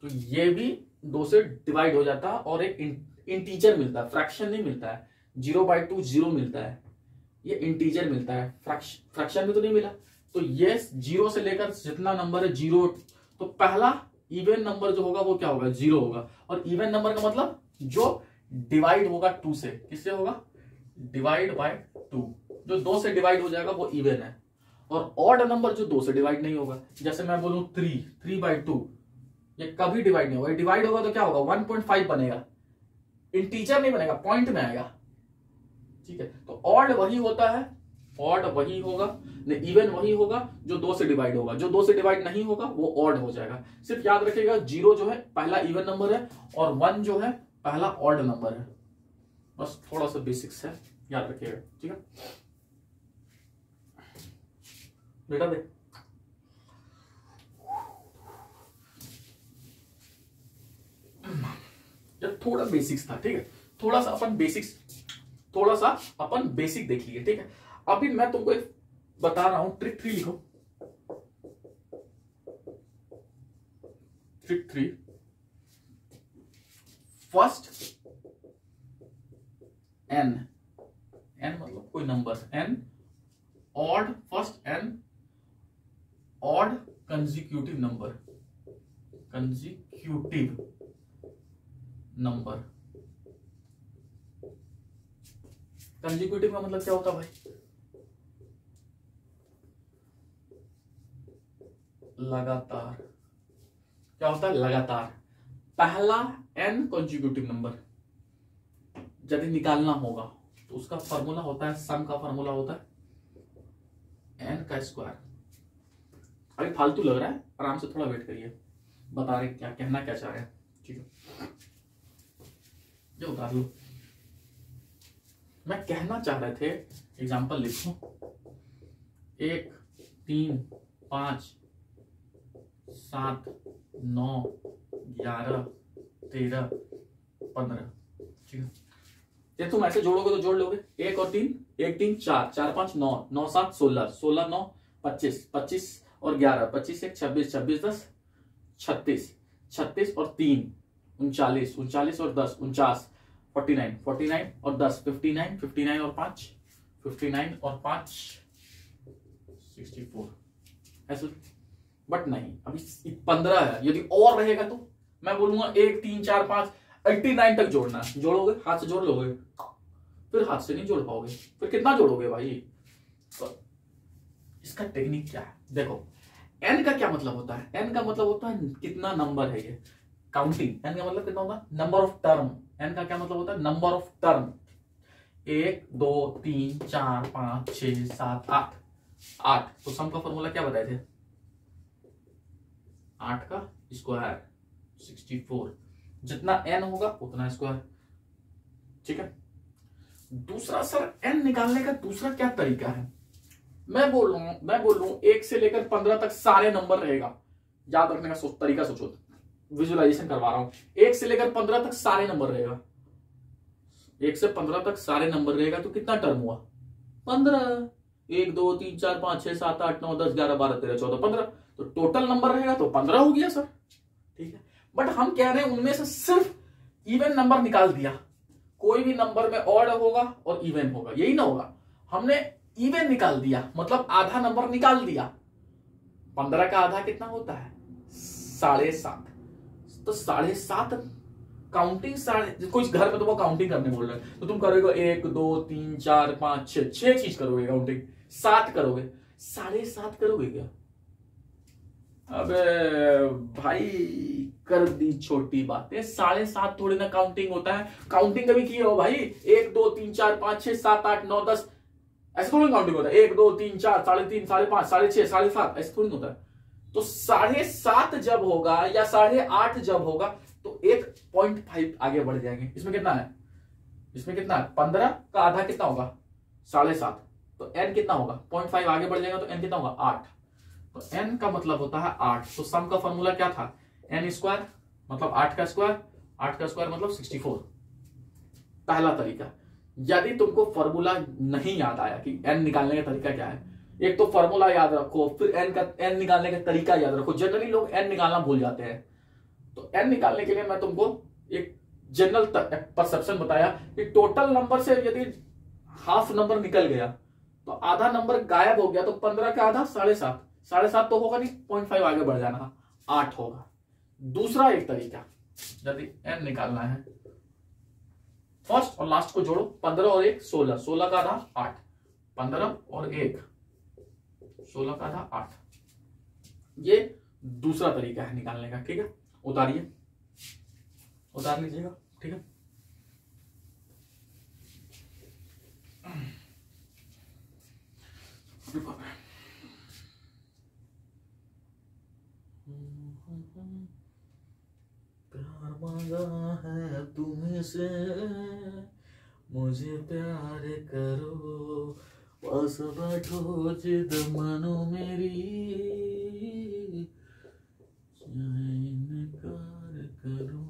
तो ये भी 2 से डिवाइड हो जाता है और एक इंटीजर मिलता है, फ्रैक्शन नहीं मिलता है। 0/2 0 मिलता है, ये इंटीजर मिलता है, फ्रैक्शन में तो नहीं मिला। तो ये 0 से लेकर जितना नंबर है 0, तो पहला इवन नंबर जो होगा वो क्या होगा, 0 होगा। और इवन नंबर का मतलब जो डिवाइड होगा 2 से, किससे होगा, डिवाइड बाय 2, जो 2 से डिवाइड हो जाएगा वो इवन है। और ऑड नंबर जो 2 से डिवाइड नहीं होगा, जैसे मैं बोलूं 3/2, ये कभी डिवाइड नहीं होगा। डिवाइड होगा तो क्या होगा, 1.5 बनेगा, इंटीजर नहीं बनेगा, पॉइंट में आएगा। ठीक है, तो ऑड वही होता है, ऑड वही होगा, इवन वही होगा जो 2 से डिवाइड होगा। जो 2 से डिवाइड नहीं होगा वो ऑड हो जाएगा। सिर्फ याद रखिएगा 0 जो है पहला इवन नंबर है और 1 जो है पहला ऑड नंबर है। बस थोड़ा सा बेसिक्स है, याद रखिएगा। ठीक है बेटा, देख जब थोड़ा बेसिक्स था, ठीक है, थोड़ा सा अपन बेसिक देख लिए। ठीक है, अभी मैं तुमको एक बता रहा हूं, ट्रिक 3 लिखो। ट्रिक 3, फर्स्ट एन मतलब कोई number n, odd first n, odd consecutive number, consecutive का मतलब क्या होता है भाई, लगातार। क्या होता है, लगातार। पहला n कंसेक्यूटिव नंबर यदि निकालना होगा तो उसका फॉर्मूला होता है, सम का फॉर्मूला होता है n का स्क्वायर। अभी फालतू लग रहा है, आराम से थोड़ा वेट करिए, बता रहे क्या कहना क्या चाह रहे हैं। ठीक है, जो उतार लो। मैं कहना चाह रहे थे, एग्जाम्पल लिखूं, 1 3 5 7 9 11 13 15। ठीक है, ये तुम ऐसे जोड़ोगे तो जोड़ लोगे, 1 और 3, 1 3 4, 4 5 9, 9 7 16, 16 9 25, 25 और 11, 25 1 26, 26 10 36, 36 और 3 39, 39 और 10 49, 49, 49 और 10 59, 59 और 5 59 और 5 64। ऐसे बट नहीं, अभी 15 है। यदि और रहेगा तो मैं बोलूंगा 1 3 4 5 89 तक जोड़ना। जोड़ोगे, हाथ से जोड़ लोगे, फिर हाथ से नहीं जोड़ पाओगे, फिर कितना जोड़ोगे भाई। तो इसका टेक्निक क्या है, देखो n का क्या मतलब होता है, n का मतलब होता है कितना नंबर है ये, काउंटिंग। n का मतलब कितना होता है, नंबर ऑफ टर्म। n का क्या मतलब होता है, नंबर ऑफ टर्म। 1 2 3 4 5 6 7 8। तो सम का फॉर्मूला क्या बताए थे, 8 का स्क्वायर 64। जितना n होगा उतना स्क्वायर। ठीक है, दूसरा सर n निकालने का दूसरा क्या तरीका है, मैं बोल रहा हूं 1 से लेकर 15 तक सारे नंबर रहेगा। याद रखने का तरीका सोचो, विजुअलाइजेशन करवा रहा हूं। 1 से लेकर 15 तक सारे नंबर रहेगा, 1 से 15 तक सारे नंबर रहेगा, तो कितना टर्म हुआ, 15। 1 2 3 4 5 6 7 8 9 10 11 12 13 14 15, तो टोटल नंबर रहेगा तो 15 हो गया सर। ठीक है, बट हम कह रहे हैं उनमें से सिर्फ इवन नंबर निकाल दिया। कोई भी नंबर में ऑड होगा और इवन होगा, यही ना होगा। हमने इवन निकाल दिया, मतलब आधा नंबर निकाल दिया। 15 का आधा कितना होता है, 7.5। तो 7.5 काउंटिंग, कोई घर में तो वो काउंटिंग करने बोल रहे हैं, तो तुम करोगे 1 2 3 4 5 6 चीज करोगे काउंटिंग, 7 करोगे, 7.5 करोगे क्या। अबे भाई कर दी छोटी बातें, 7.5 थोड़ी ना काउंटिंग होता है। काउंटिंग कभी की हो भाई, 1 2 3 4 5 6 7 8 9 10, ऐसे थोड़ी काउंटिंग होता है 1 2 3 4 3.5 5.5 6.5 7.5 ऐसे थोड़ी होता है। तो 7.5 जब होगा या 8.5 जब होगा तो 1.5 आगे बढ़ जाएंगे। इसमें कितना है, इसमें कितना है 15 का आधा कितना होगा 7.5, तो n कितना होगा 0.5 आगे बढ़ जाएगा तो n कितना होगा 8, तो n का मतलब होता है 8। तो सम का फॉर्मूला क्या था n स्क्वायर मतलब 8 का स्क्वायर, 8 का स्क्वायर मतलब 64। पहला तरीका। यदि तुमको फॉर्मूला नहीं याद आया कि n निकालने का तरीका क्या है, एक तो फॉर्मूला याद रखो, फिर n निकालने का तरीका याद रखो। जनरली लोग n निकालना भूल जाते हैं। तो n निकालने के लिए मैं तुमको एक जनरल परसेप्शन बताया कि टोटल नंबर से यदि हाफ नंबर निकल गया तो आधा नंबर गायब हो गया, तो 15 का आधा 7.5, 7.5 तो होगा नहीं, 0.5 आगे बढ़ जाना 8 होगा। दूसरा एक तरीका, यदि n निकालना है, फर्स्ट और लास्ट को जोड़ो, 15 और 1 16, 16 का आधा 8, 15 और 1 16 का आधा 8। ये दूसरा तरीका है निकालने का, ठीक है। उतारिए, उतार लीजिएगा, ठीक है। प्यार मांगा है तुम्हें से, मुझे प्यार करो, पास बैठो जिद मानो मेरी, इनकार करो।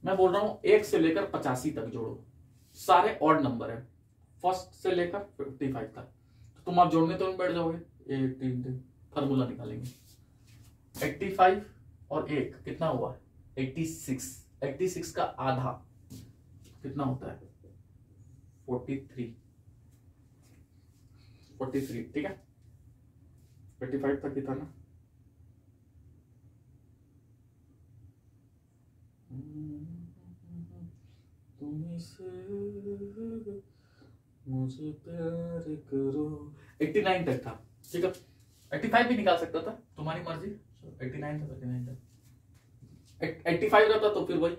मैं बोल रहा हूं 1 से लेकर 85 तक जोड़ो, सारे ऑड नंबर है, फर्स्ट से लेकर 55 तक। तो तुम आप जोड़ने तो नहीं बैठ जाओगे, 1 3 3 फार्मूला निकालेंगे। 85 और 1 कितना हुआ 86, 86 का आधा कितना होता है 43, 43, ठीक है। 55 तक कितना ना, तुम्हें से मुझे प्यार करो, 89 तक था, ठीक है। 85 भी निकाल सकता था, तुम्हारी मर्जी। 89 था, 89 था। 85 रहता तो फिर वही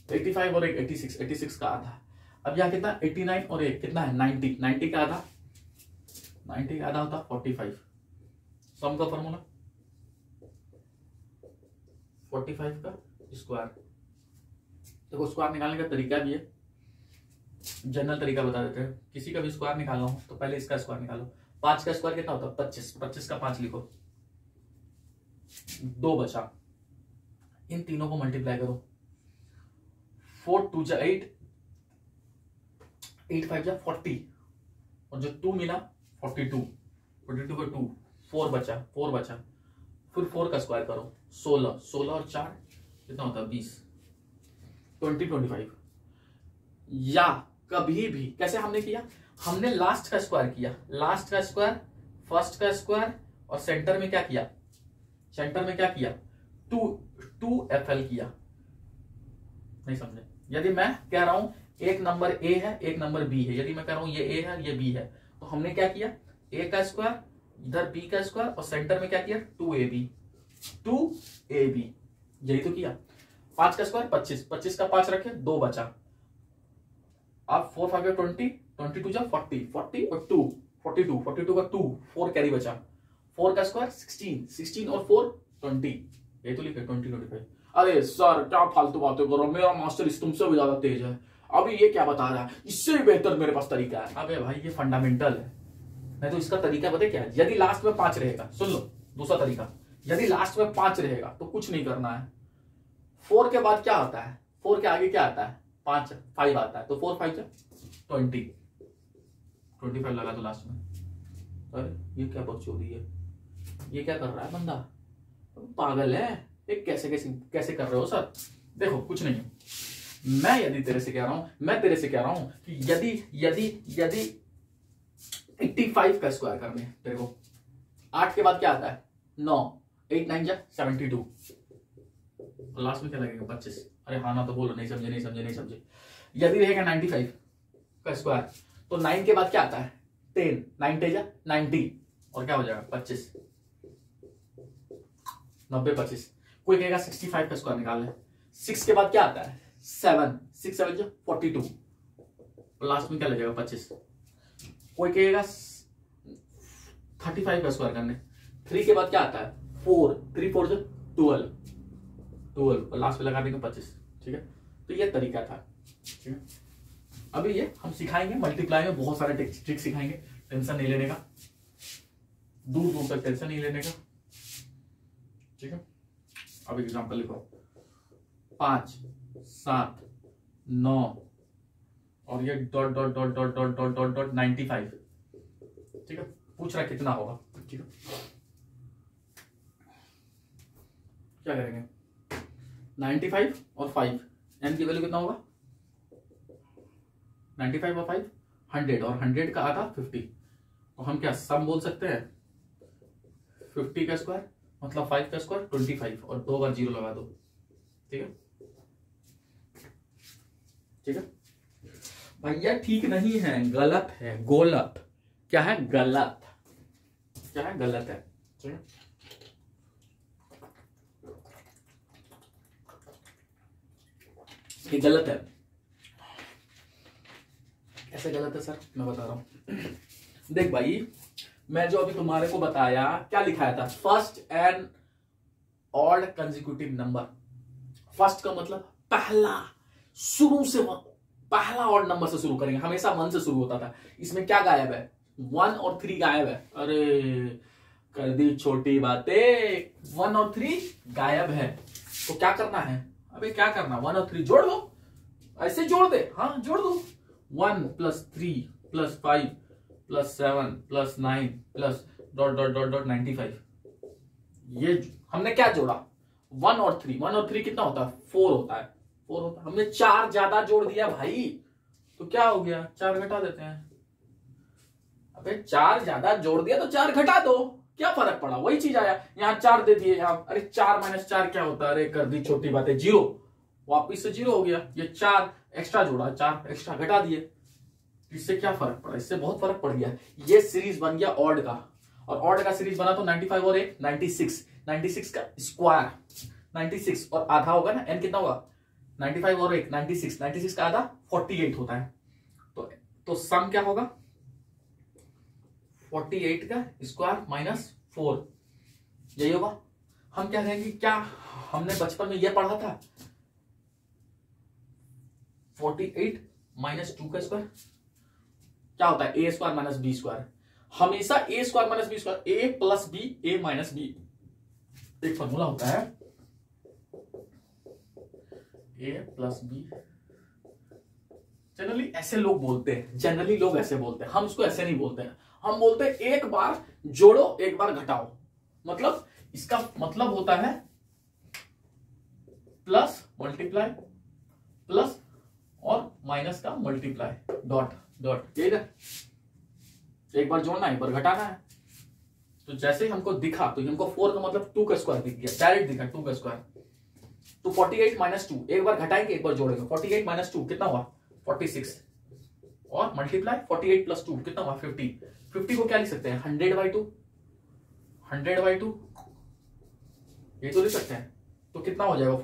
85 और 1 86, 86 का आधा। अब यहाँ कितना 89 और 1 कितना है 90, 90 का आधा, 90 का आधा होता 45। सम का फॉर्मूला 45 का स्क्वायर। देखो स्क्वायर निकालने का तरीका भी है, जनरल तरीका बता देते हैं। किसी का भी स्क्वायर निकालना हो तो पहले इसका स्क्वायर निकालो। 5 का स्क्वायर कितना होता है 25, 25 का 5 लिखो, 2 बचा, इन तीनों को मल्टीप्लाई करो, 4 2 जा 8, 8 5 जा 40, और जो 2 मिला 42, 42 का 2, 4 बचा, 4 बचा, फिर 4 का स्क्वायर करो, 16, 16 और 4 कितना होता है 20, 20 25। या कभी भी कैसे हमने किया, हमने लास्ट का स्क्वायर किया, लास्ट का स्क्वायर, फर्स्ट का स्क्वायर, और सेंटर में क्या किया, सेंटर में क्या किया 2FL किया। नहीं समझे? यदि मैं कह रहा हूं एक नंबर A है एक नंबर B है, यदि मैं कह रहा हूं ये A है ये B है, तो हमने क्या किया A का स्क्वायर इधर B का स्क्वायर और सेंटर में क्या किया 2AB, 2AB, यही तो किया। 5 का स्क्वायर 25, 25 का 5 रखे 2 बचा, अब 4 5 20, 22 जा 40, 40 और 2 42, 42 का 2, 4 कैरी बचा, 4 का स्क्वायर 16, 16 और 4 20, यही तो लिखे 20 25। अरे सर क्या फालतू बातें करो, मेरा मास्टर इस तुमसे भी ज्यादा तेज है, अभी ये क्या बता रहा है, इससे भी बेहतर मेरे पास तरीका है। अबे भाई ये फंडामेंटल है, नहीं तो इसका तरीका पता क्या है, यदि लास्ट में 5 रहेगा, सुन लो दूसरा तरीका, यदि लास्ट में 5 रहेगा तो कुछ नहीं करना है, 4 के बाद क्या आता है, 4 के आगे क्या आता है 5 5 आता है, तो 4 5 20, 25 लगा दो लास्ट में। अरे ये क्या बकचोदी है, ये क्या कर रहा है बंदा, पागल है ये, कैसे कैसे कैसे कर रहे हो सर। देखो कुछ नहीं, मैं यदि तेरे से कह रहा हूं, मैं तेरे से कह रहा हूं कि यदि यदि यदि 85 का स्क्वायर करने तेरे को, 8 के बाद क्या आता है 9, 8 9 जा 72, लास्ट में क्या लगेगा 25। अरे हाँ ना तो बोलो, नहीं समझे नहीं समझे नहीं समझे। यदि रहेगा 95 का स्क्वायर तो 9 के बाद क्या आता है 10, 9 10 जा 90, और क्या हो जाएगा 25, 90 25। कोई कहेगा 65 का स्क्वायर निकाल ले, 6 के बाद क्या आता है 7, 6 7 जा 42, लास्ट में क्या लगेगा 25, कोई कहेगा 35 का स्क्वायर करने, 3 के बाद क्या आता है 4, 3 4 12, 12 और लास्ट में लगा देंगे 25। ठीक है, तो ये तरीका था। ठीक है, अभी ये हम सिखाएंगे मल्टीप्लाई में बहुत सारे ट्रिक सिखाएंगे, टेंशन नहीं लेने का, दूर दूर तक टेंशन नहीं लेने का। ठीक है, अब एग्जांपल लिखो 5 7 9 और ये dot dot dot dot dot dot dot dot 95। ठीक है, पूछ रहा है कितना होगा। ठीक है, क्या करेंगे 95 और 5, n की वैल्यू कितना होगा 95 और 5 100 और 100 का आधा 50। तो हम क्या सम बोल सकते हैं 50 का स्क्वायर मतलब 5 का स्क्वायर 25 और 2 बार 0 लगा दो। ठीक है, ठीक है भैया, ठीक नहीं है, गलत है, गोलत क्या है, गलत क्या है, गलत है। ठीक है, ये गलत है। कैसे गलत है सर, मैं बता रहा हूं। देख भाई, मैं जो अभी तुम्हारे को बताया क्या लिखाया था, first and odd consecutive number. First का मतलब पहला, शुरू से पहला ऑड नंबर से शुरू करेंगे, हमेशा 1 से शुरू होता था। इसमें क्या गायब है 1 और 3 गायब है। अरे कर दी छोटी बातें, 1 और 3 गायब है। तो क्या करना है, अबे क्या करना, 1 और 3 जोड़ दो, ऐसे जोड़ दे, हाँ जोड़ दो, 1 + 3 + 5 + 7 + 9 plus dot dot dot dot 95। ये हमने क्या जोड़ा 1 और 3, 1 और 3 कितना होता है 4 होता है, 4 होता है। हमने 4 ज्यादा जोड़ दिया भाई, तो क्या हो गया 4 घटा देते हैं। अबे 4 ज्यादा जोड़ दिया तो 4 घटा दो, क्या फर्क पड़ा, वही चीज आया। यहाँ 4 दे दिए, यहाँ अरे 4 - 4 क्या होता है, अरे कर दी छोटी बातें 0, वापिस से 0 हो गया। ये 4 एक्स्ट्रा जोड़ा, 4 एक्स्ट्रा घटा दिए, इससे क्या फर्क पड़ा, इससे बहुत फर्क पड़ गया। ये सीरीज बन गया ऑड का, और ऑड का सीरीज बना तो 95 और 1 96, 96 का स्क्वायर 96 और आधा होगा ना, n कितना होगा 95 और 1 96, 96 का आधा 48 होता है। तो सम क्या होगा 48 का स्क्वायर -4, यही होगा। हम क्या कहेंगे, क्या हमने बचपन में यह पढ़ा था 48 - 2 का स्क्वायर क्या होता है a² - b²। हमेशा a² - b², a + b a - b, एक फॉर्मूला होता है a + b। जनरली ऐसे लोग बोलते हैं, जनरली लोग ऐसे बोलते हैं, हम उसको ऐसे नहीं बोलते हैं। हम बोलते हैं एक बार जोड़ो एक बार घटाओ, मतलब इसका मतलब होता है प्लस मल्टीप्लाई प्लस और माइनस का मल्टीप्लाई, डॉट डॉट, यही ना, एक बार जोड़ना एक बार घटाना है। तो जैसे ही हमको दिखा तो हमको 4 का मतलब 2 का स्क्वायर दिख गया, डायरेक्ट दिखा 2 का स्क्वायर। तो 48 - 2 एक बार घटाएंगे एक बार जोड़ेंगे, 48 - 2 कितना हुआ 46 और मल्टीप्लाई 48 + 2 कितना हुआ 50। 50 को क्या लिख सकते हैं 100/2, 100/2 ये तो लिख सकते हैं। तो कितना हो जाएगा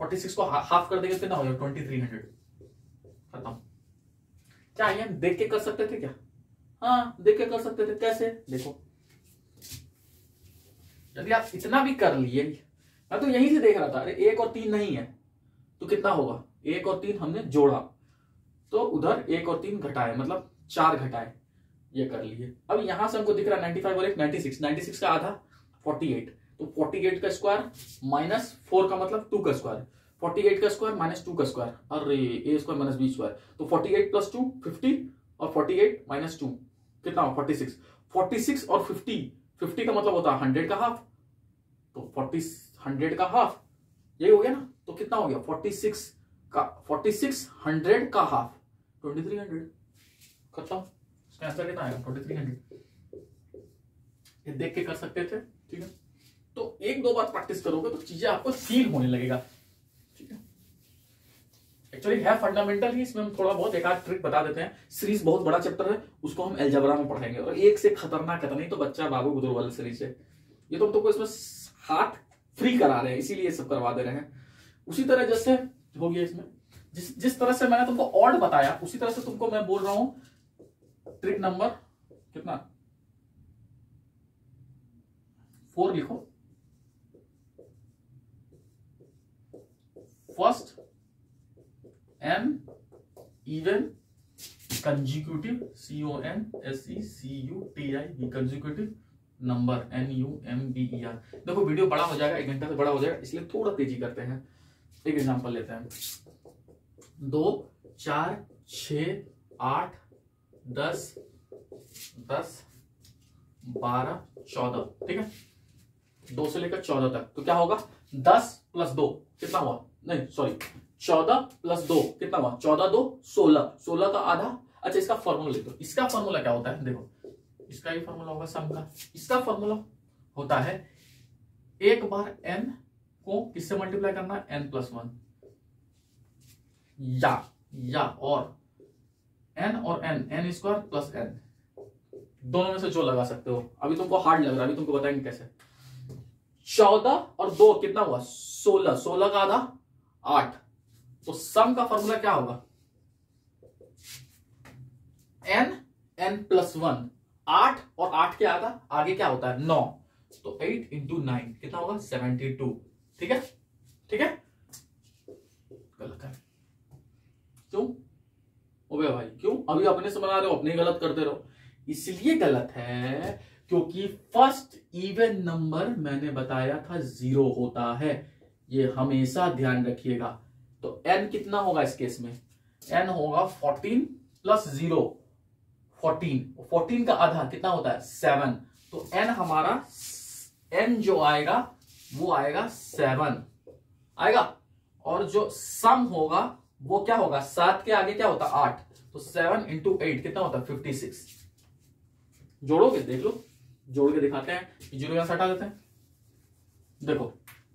46 को हाफ कर देंगे कितना हो जाएगा 2300, खत्म। क्या ये हम देख के कर सकते थे क्या, हाँ देख के कर सकते थे। कैसे, देखो यदि आप इतना भी कर लिए, मैं तो यहीं से देख रहा था, अरे 1 और 3 नहीं है तो कितना होगा 1 और 3 हमने जोड़ा तो उधर 1 और 3 घटाए, मतलब 4 घटाए, ये कर लिए। अब यहां से हमको दिख रहा है 95 और 1 96, 96 का आधा 48, तो 48 का स्क्वायर -4 का मतलब 2 का स्क्वायर, 48 का स्क्वायर -2 का स्क्वायर, अरे a² - b²। तो 48 + 2 50 और 48 - 2 कितना हो 46, 46 और 50, 50 का मतलब होता है 100 का हाफ, तो 100 का हाफ यही हो गया ना। तो कितना हो गया 46 100 का हाफ 2300, खत्म। इसका आंसर कितना आएगा 2300। ये देख के कर सकते थे, ठीक है। तो 1-2 बार प्रैक्टिस करोगे तो चीजें आपको फील होने लगेगा, ठीक है। एक्चुअली है फंडामेंटल ही, इसमें हम थोड़ा बहुत एक आध ट्रिक बता देते हैं। सीरीज बहुत बड़ा चैप्टर है, उसको हम अलजेब्रा में पढ़ाएंगे, और एक से खतरनाक नहीं तो बच्चा बाबू बुजुर्ग वाली सीरीज है ये, तो हम तुमको इसमें हाथ फ्री करा रहे हैं, इसीलिए सब करवा दे रहे हैं। उसी तरह जैसे हो गया इसमें, जिस तरह से मैंने तुमको ऑड बताया उसी तरह से तुमको मैं बोल रहा हूं ट्रिक नंबर कितना 4 लिखो। First n even consecutive CONSECUTIV consecutive number NUMBER। देखो वीडियो बड़ा हो जाएगा, 1 घंटा से बड़ा हो जाएगा, इसलिए थोड़ा तेजी करते हैं। एक एग्जांपल लेते हैं। 2 4 6 8 10 10 12 14, ठीक है, 2 से लेकर 14 तक। तो क्या होगा 10 + 2 कितना हुआ, नहीं सॉरी 14 + 2 कितना हुआ, 14 2 16, 16 का आधा। अच्छा इसका फॉर्मूला ले दो। इसका फॉर्मूला क्या होता है, देखो इसका ही फॉर्मूला होगा सम का। इसका फॉर्मूला होता है एक बार n को किससे मल्टीप्लाई करना है, n+1 या और n और n स्क्वायर प्लस n, दोनों में से जो लगा सकते हो। अभी तुमको हार्ड लग रहा है, अभी तुमको बताएंगे कैसे। 14 और 2 कितना हुआ 16, 16 का आधा 8। तो सम का फॉर्मूला क्या होगा, n+1, 8 और 8 के आधा आगे क्या होता है 9, तो 8 × 9 कितना होगा 72, ठीक है, ठीक है। गलत है, क्यों ओबे भाई क्यों, अभी अपने से बना रहे हो, अपने गलत करते रहो। इसलिए गलत है क्योंकि फर्स्ट इवन नंबर मैंने बताया था 0 होता है, ये हमेशा ध्यान रखिएगा। तो n कितना होगा इस केस में, n होगा 14 + 0, 14 का आधा कितना होता है 7। तो n हमारा n जो आएगा वो आएगा 7 आएगा, और जो सम होगा वो क्या होगा, 7 के आगे क्या होता है 8, तो 7 × 8 कितना होता है 56। जोड़ोगे, देख लो जोड़ के दिखाते हैं, 0 यहां से हटा देते हैं। देखो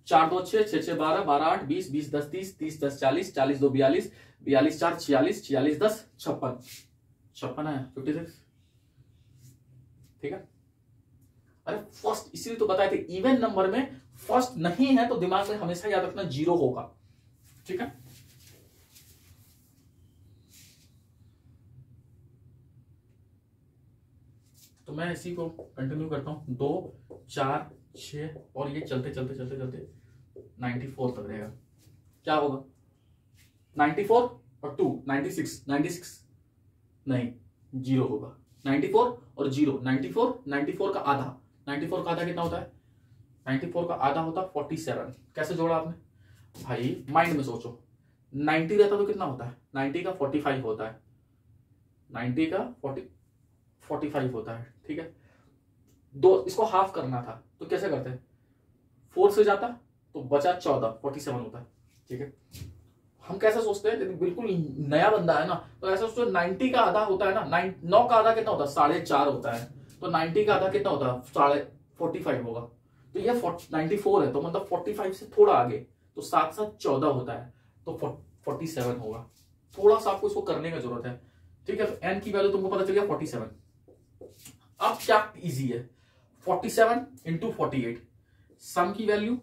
4 2 6 6 6 12 12 8 20 20 10 30 30 10 40 40 2 42 42 4 46 46 10 56 56 है 56, ठीक है। अरे फर्स्ट इसीलिए तो बताए थे इवन नंबर में फर्स्ट नहीं है तो दिमाग में हमेशा याद रखना 0 होगा, ठीक है। तो मैं इसी को कंटिन्यू करता हूं, 2 4 6 और ये चलते चलते चलते चलते 94 तक रहेगा। क्या होगा 94 और 2 96 96 नहीं 0 होगा, 94 और 0 94 94 का आधा, 94 का आधा कितना होता है, 94 का आधा होता है 47। कैसे जोड़ा आपने भाई, माइंड में सोचो, 90 रहता तो कितना होता है, 90 का 45 होता है, 90 का 45 होता है, ठीक है। दो इसको हाफ करना था तो कैसे करते हैं, 4 से जाता तो बचा 14, 47 होता है, ठीक है। हम कैसे सोचते हैं, यदि बिल्कुल नया बंदा है ना तो ऐसा सोचते 90 का आधा होता है ना, 9 का आधा कितना होता है 4.5 होता है, तो 90 का आधा कितना होता है 45 होगा। तो ये 94 है तो मतलब 45 से थोड़ा आगे, तो 7 7 14 होता है, तो 47 होगा। थोड़ा सा आपको इसको करने की जरूरत है, ठीक है। तो n की वैल्यू तुमको पता चल गया 47। अब क्या इजी है, 47 × 48, सम की वैल्यू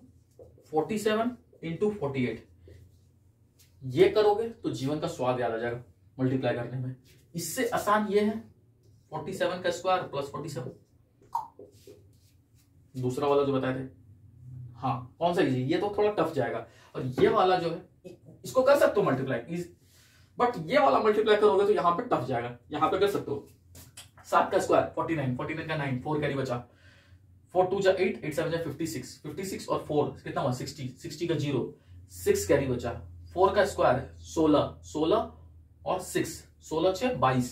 47 × 48, ये करोगे तो जीवन का स्वाद याद आ जाएगा मल्टीप्लाई करने में। इससे आसान ये है 47 का स्क्वायर प्लस 47, दूसरा वाला जो बताए थे। हाँ कौन सा इजी, ये तो थोड़ा टफ जाएगा, और ये वाला जो है इसको कर सकते हो मल्टीप्लाई, बट ये वाला मल्टीप्लाई करोगे तो यहां पे टफ जाएगा। यहां पे कर सकते हो 7 का स्क्वायर 49, 49 का 9, 4 कैरी बचा, 4 2 8, 8 7 56, 56 और 4 कितना हुआ 60, 60 का 0, 6 कैरी बचा, 4 का स्क्वायर 16, 16 और 6, 16 6 22,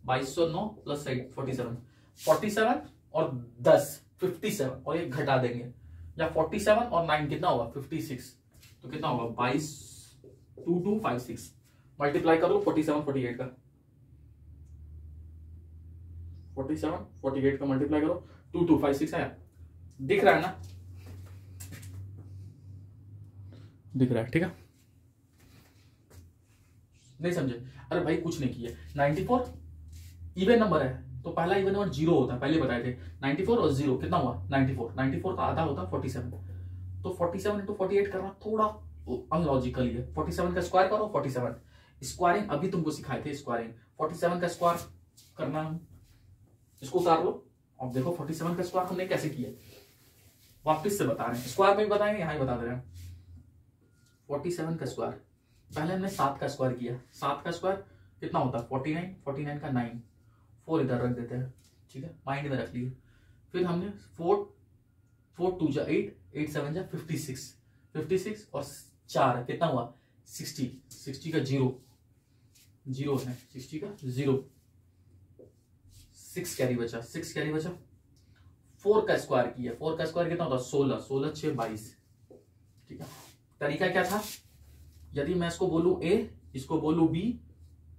2209 प्लस 8 47, 47 और 10 57, और ये घटा देंगे, या 47 और 9 कितना होगा 56, तो कितना होगा 22 2256। मल्टीप्लाई कर लो 47 48 का, 47 48 का मल्टीप्लाई करो, 2256 आया, दिख रहा है ना, दिख रहा है, ठीक है। नहीं समझे, अरे भाई कुछ नहीं किया, 94 इवन नंबर है तो पहला इवन नंबर 0 होता है, पहले बताए थे 94 और 0 कितना हुआ 94, 94 का आधा होता है 47, तो 47 × 48 करना थोड़ा अनलॉजिकल है। 47 का स्क्वायर करो, 47 स्क्वायरिंग अभी तुमको सिखाए थे, स्क्वायरिंग 47 का स्क्वायर करना है, इसको उतार लो। अब देखो 47 का स्क्वायर हमने कैसे किया, वापस से बता रहे हैं, स्क्वायर में भी बताएंगे, यहाँ ही बता दे रहे हैं। 47 का स्क्वायर, पहले हमने 7 का स्क्वायर किया, 7 का स्क्वायर कितना होता है 49, 49 का 9, 4 इधर रख देते हैं, ठीक है, माइंड में रख लिए। फिर हमने 4 2 जा 8, 8 7 जा 56, 56 और 4 कितना हुआ 60, 60 का 0 0 है, 60 का 0, 6 कैरी बचा, 6 कैरी बचा। 4 का स्क्वायर किया, 4 का स्क्वायर कितना होता 16, 16 6 22, ठीक है। तरीका क्या था, यदि मैं इसको बोलूं a, इसको बोलूं b,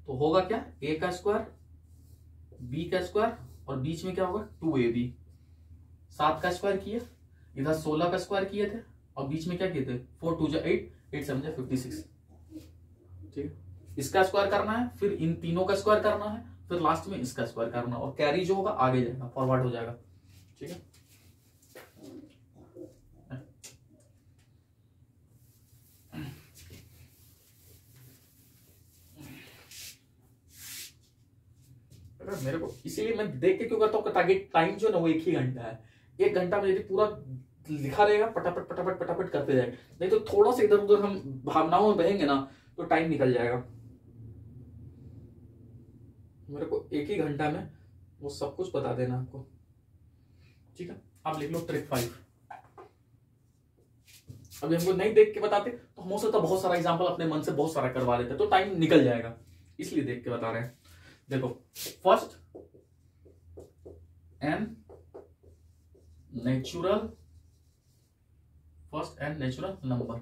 तो होगा क्या a का स्क्वायर b का स्क्वायर और बीच में क्या होगा 2ab। 7 का स्क्वायर किया, इधर 16 का स्क्वायर किए थे और बीच में क्या किए थे 4 2 जा 8, 8 7 जा 56, ठीक है। इसका स्क्वायर करना है, फिर इन तीनों का स्क्वायर करना है, फिर लास्ट में इसका स्क्वायर करना, और कैरी जो होगा आगे जाएगा, फॉरवर्ड हो जाएगा, ठीक है। मेरे को इसीलिए मैं देख के क्यों करता हूँ, ताकि टाइम जो है ना वो 1 ही घंटा है, 1 घंटा में यदि पूरा लिखा रहेगा पटापट पटापट पटापट करते जाए, नहीं तो थोड़ा सा इधर उधर हम भावनाओं में बहेंगे ना तो टाइम निकल जाएगा। मेरे को 1 ही घंटा में वो सब कुछ बता देना आपको, ठीक है। आप लिख लो ट्रिक 5। अभी हमको नहीं देख के बताते तो हम हो सकता बहुत सारा एग्जांपल अपने मन से बहुत सारा करवा देते, तो टाइम निकल जाएगा, इसलिए देख के बता रहे हैं। देखो फर्स्ट एंड नेचुरल नंबर।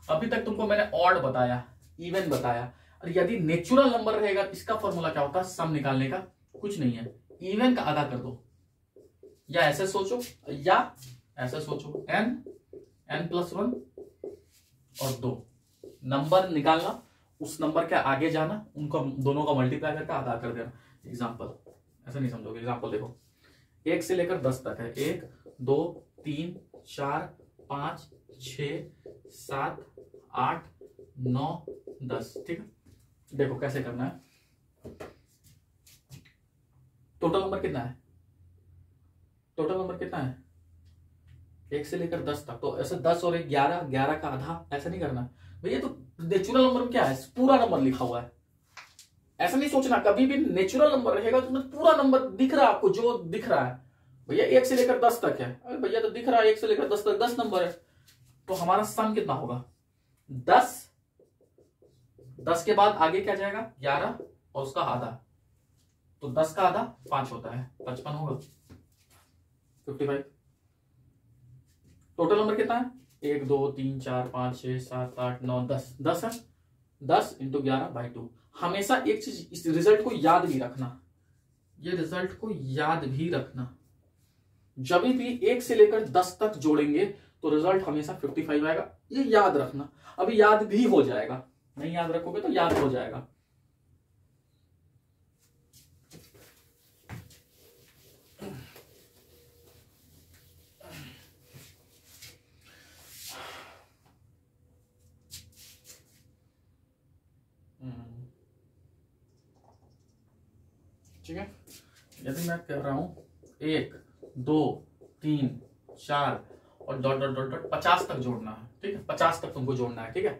अभी तक तुमको मैंने ऑड बताया, इवन बताया, और यदि नेचुरल नंबर रहेगा इसका फॉर्मूला क्या होता है सम निकालने का, कुछ नहीं है, इवन का आधा कर दो, या ऐसे सोचो या ऐसे सोचो, n + 1 और 2 नंबर निकालना, उस नंबर के आगे जाना, उनको दोनों का मल्टीप्लाई करके आधा कर देना। एग्जांपल ऐसा नहीं समझोगे, एग्जांपल देखो 1 से लेकर 10 तक है, 1 2 3 4 5 6 7 8 9 10, ठीक है। देखो कैसे करना है, टोटल नंबर कितना है, टोटल नंबर कितना है 1 से लेकर 10 तक, तो ऐसे 10 और 11, 11 का आधा, ऐसा नहीं करना भैया। तो नेचुरल नंबर में क्या है पूरा नंबर लिखा हुआ है, ऐसा नहीं सोचना, कभी भी नेचुरल नंबर रहेगा तो पूरा नंबर दिख रहा है आपको, जो दिख रहा है भैया 1 से लेकर 10 तक है, अरे भैया तो दिख रहा है 1 से लेकर 10 तक 10 नंबर है, तो हमारा सम कितना होगा 10, 10 के बाद आगे क्या जाएगा 11 और उसका आधा, तो 10 का आधा 5 होता है, 55 होगा, 55। टोटल नंबर कितना है 1 2 3 4 5 6 7 8 9 10, 10 है, 10 × 11/2। हमेशा एक चीज, इस रिजल्ट को याद भी रखना, ये रिजल्ट को याद भी रखना, जब भी 1 से लेकर 10 तक जोड़ेंगे तो रिजल्ट हमेशा 55 आएगा, ये याद रखना। अभी याद भी हो जाएगा, नहीं याद रखोगे तो याद हो जाएगा। ठीक है, यदि मैं कह रहा हूं 1 2 3 4 और डॉट डॉट डॉट डॉट 50 तक जोड़ना है, ठीक है, 50 तक तुमको जोड़ना है, ठीक है।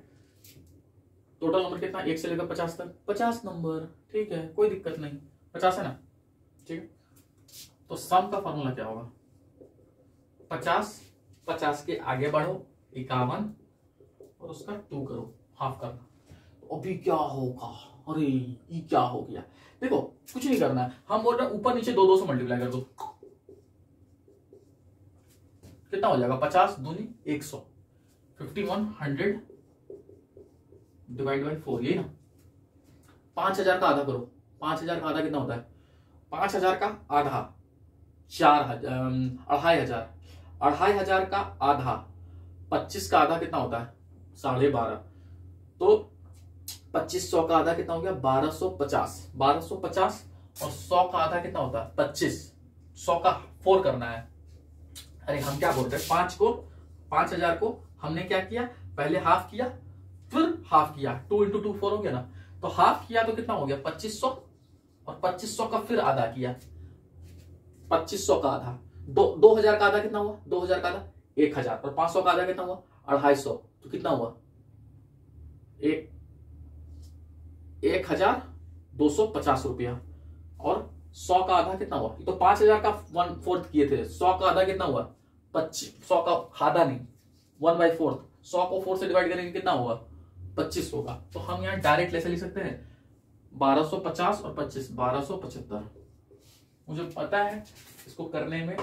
टोटल नंबर कितना 1 से लेकर 50 तक, 50 नंबर, ठीक है, कोई दिक्कत नहीं, 50 है ना, ठीक है। तो सम का फॉर्मूला क्या होगा 50, 50 के आगे बढ़ो 51 और उसका 2 करो, हाफ करना। अभी क्या होगा, अरे ये क्या हो गया, देखो कुछ नहीं करना है, हम बोल रहे हैं ऊपर नीचे 2 से मल्टीप्लाई कर दो, कितना हो जाएगा 50 दूनी 100, 5100 डिवाइड बाई 4, यही ना। 5000 का आधा करो, 5000 का आधा कितना होता है 5000 का आधा 2500, 2500 का आधा 25 का आधा कितना होता है 12.5, तो 2500 का आधा कितना हो गया 1250, 1250 और 100 का आधा कितना होता है 25, 100 का 4 करना है। अरे हम क्या बोलते हैं 5000 को हमने क्या किया, पहले हाफ किया फिर हाफ किया, 2 × 2 4 हो गया ना, तो हाफ किया तो कितना हो गया 2500 और 2500 का फिर आधा किया, 2500 का आधा, 2000 का आधा कितना हुआ, 2000 का आधा 1000, और 500 का आधा कितना हुआ 250, तो कितना हुआ 1250 रुपया। और 100 का आधा कितना हुआ, तो 5000 का 1/4 किए थे, 100 का आधा कितना हुआ 100 का आधा नहीं 1/4, 100 को 4 से डिवाइड करेंगे कितना होगा 25 होगा। तो हम यहाँ डायरेक्ट ऐसे लिख सकते हैं 1250 और 25 1275। मुझे पता है इसको करने में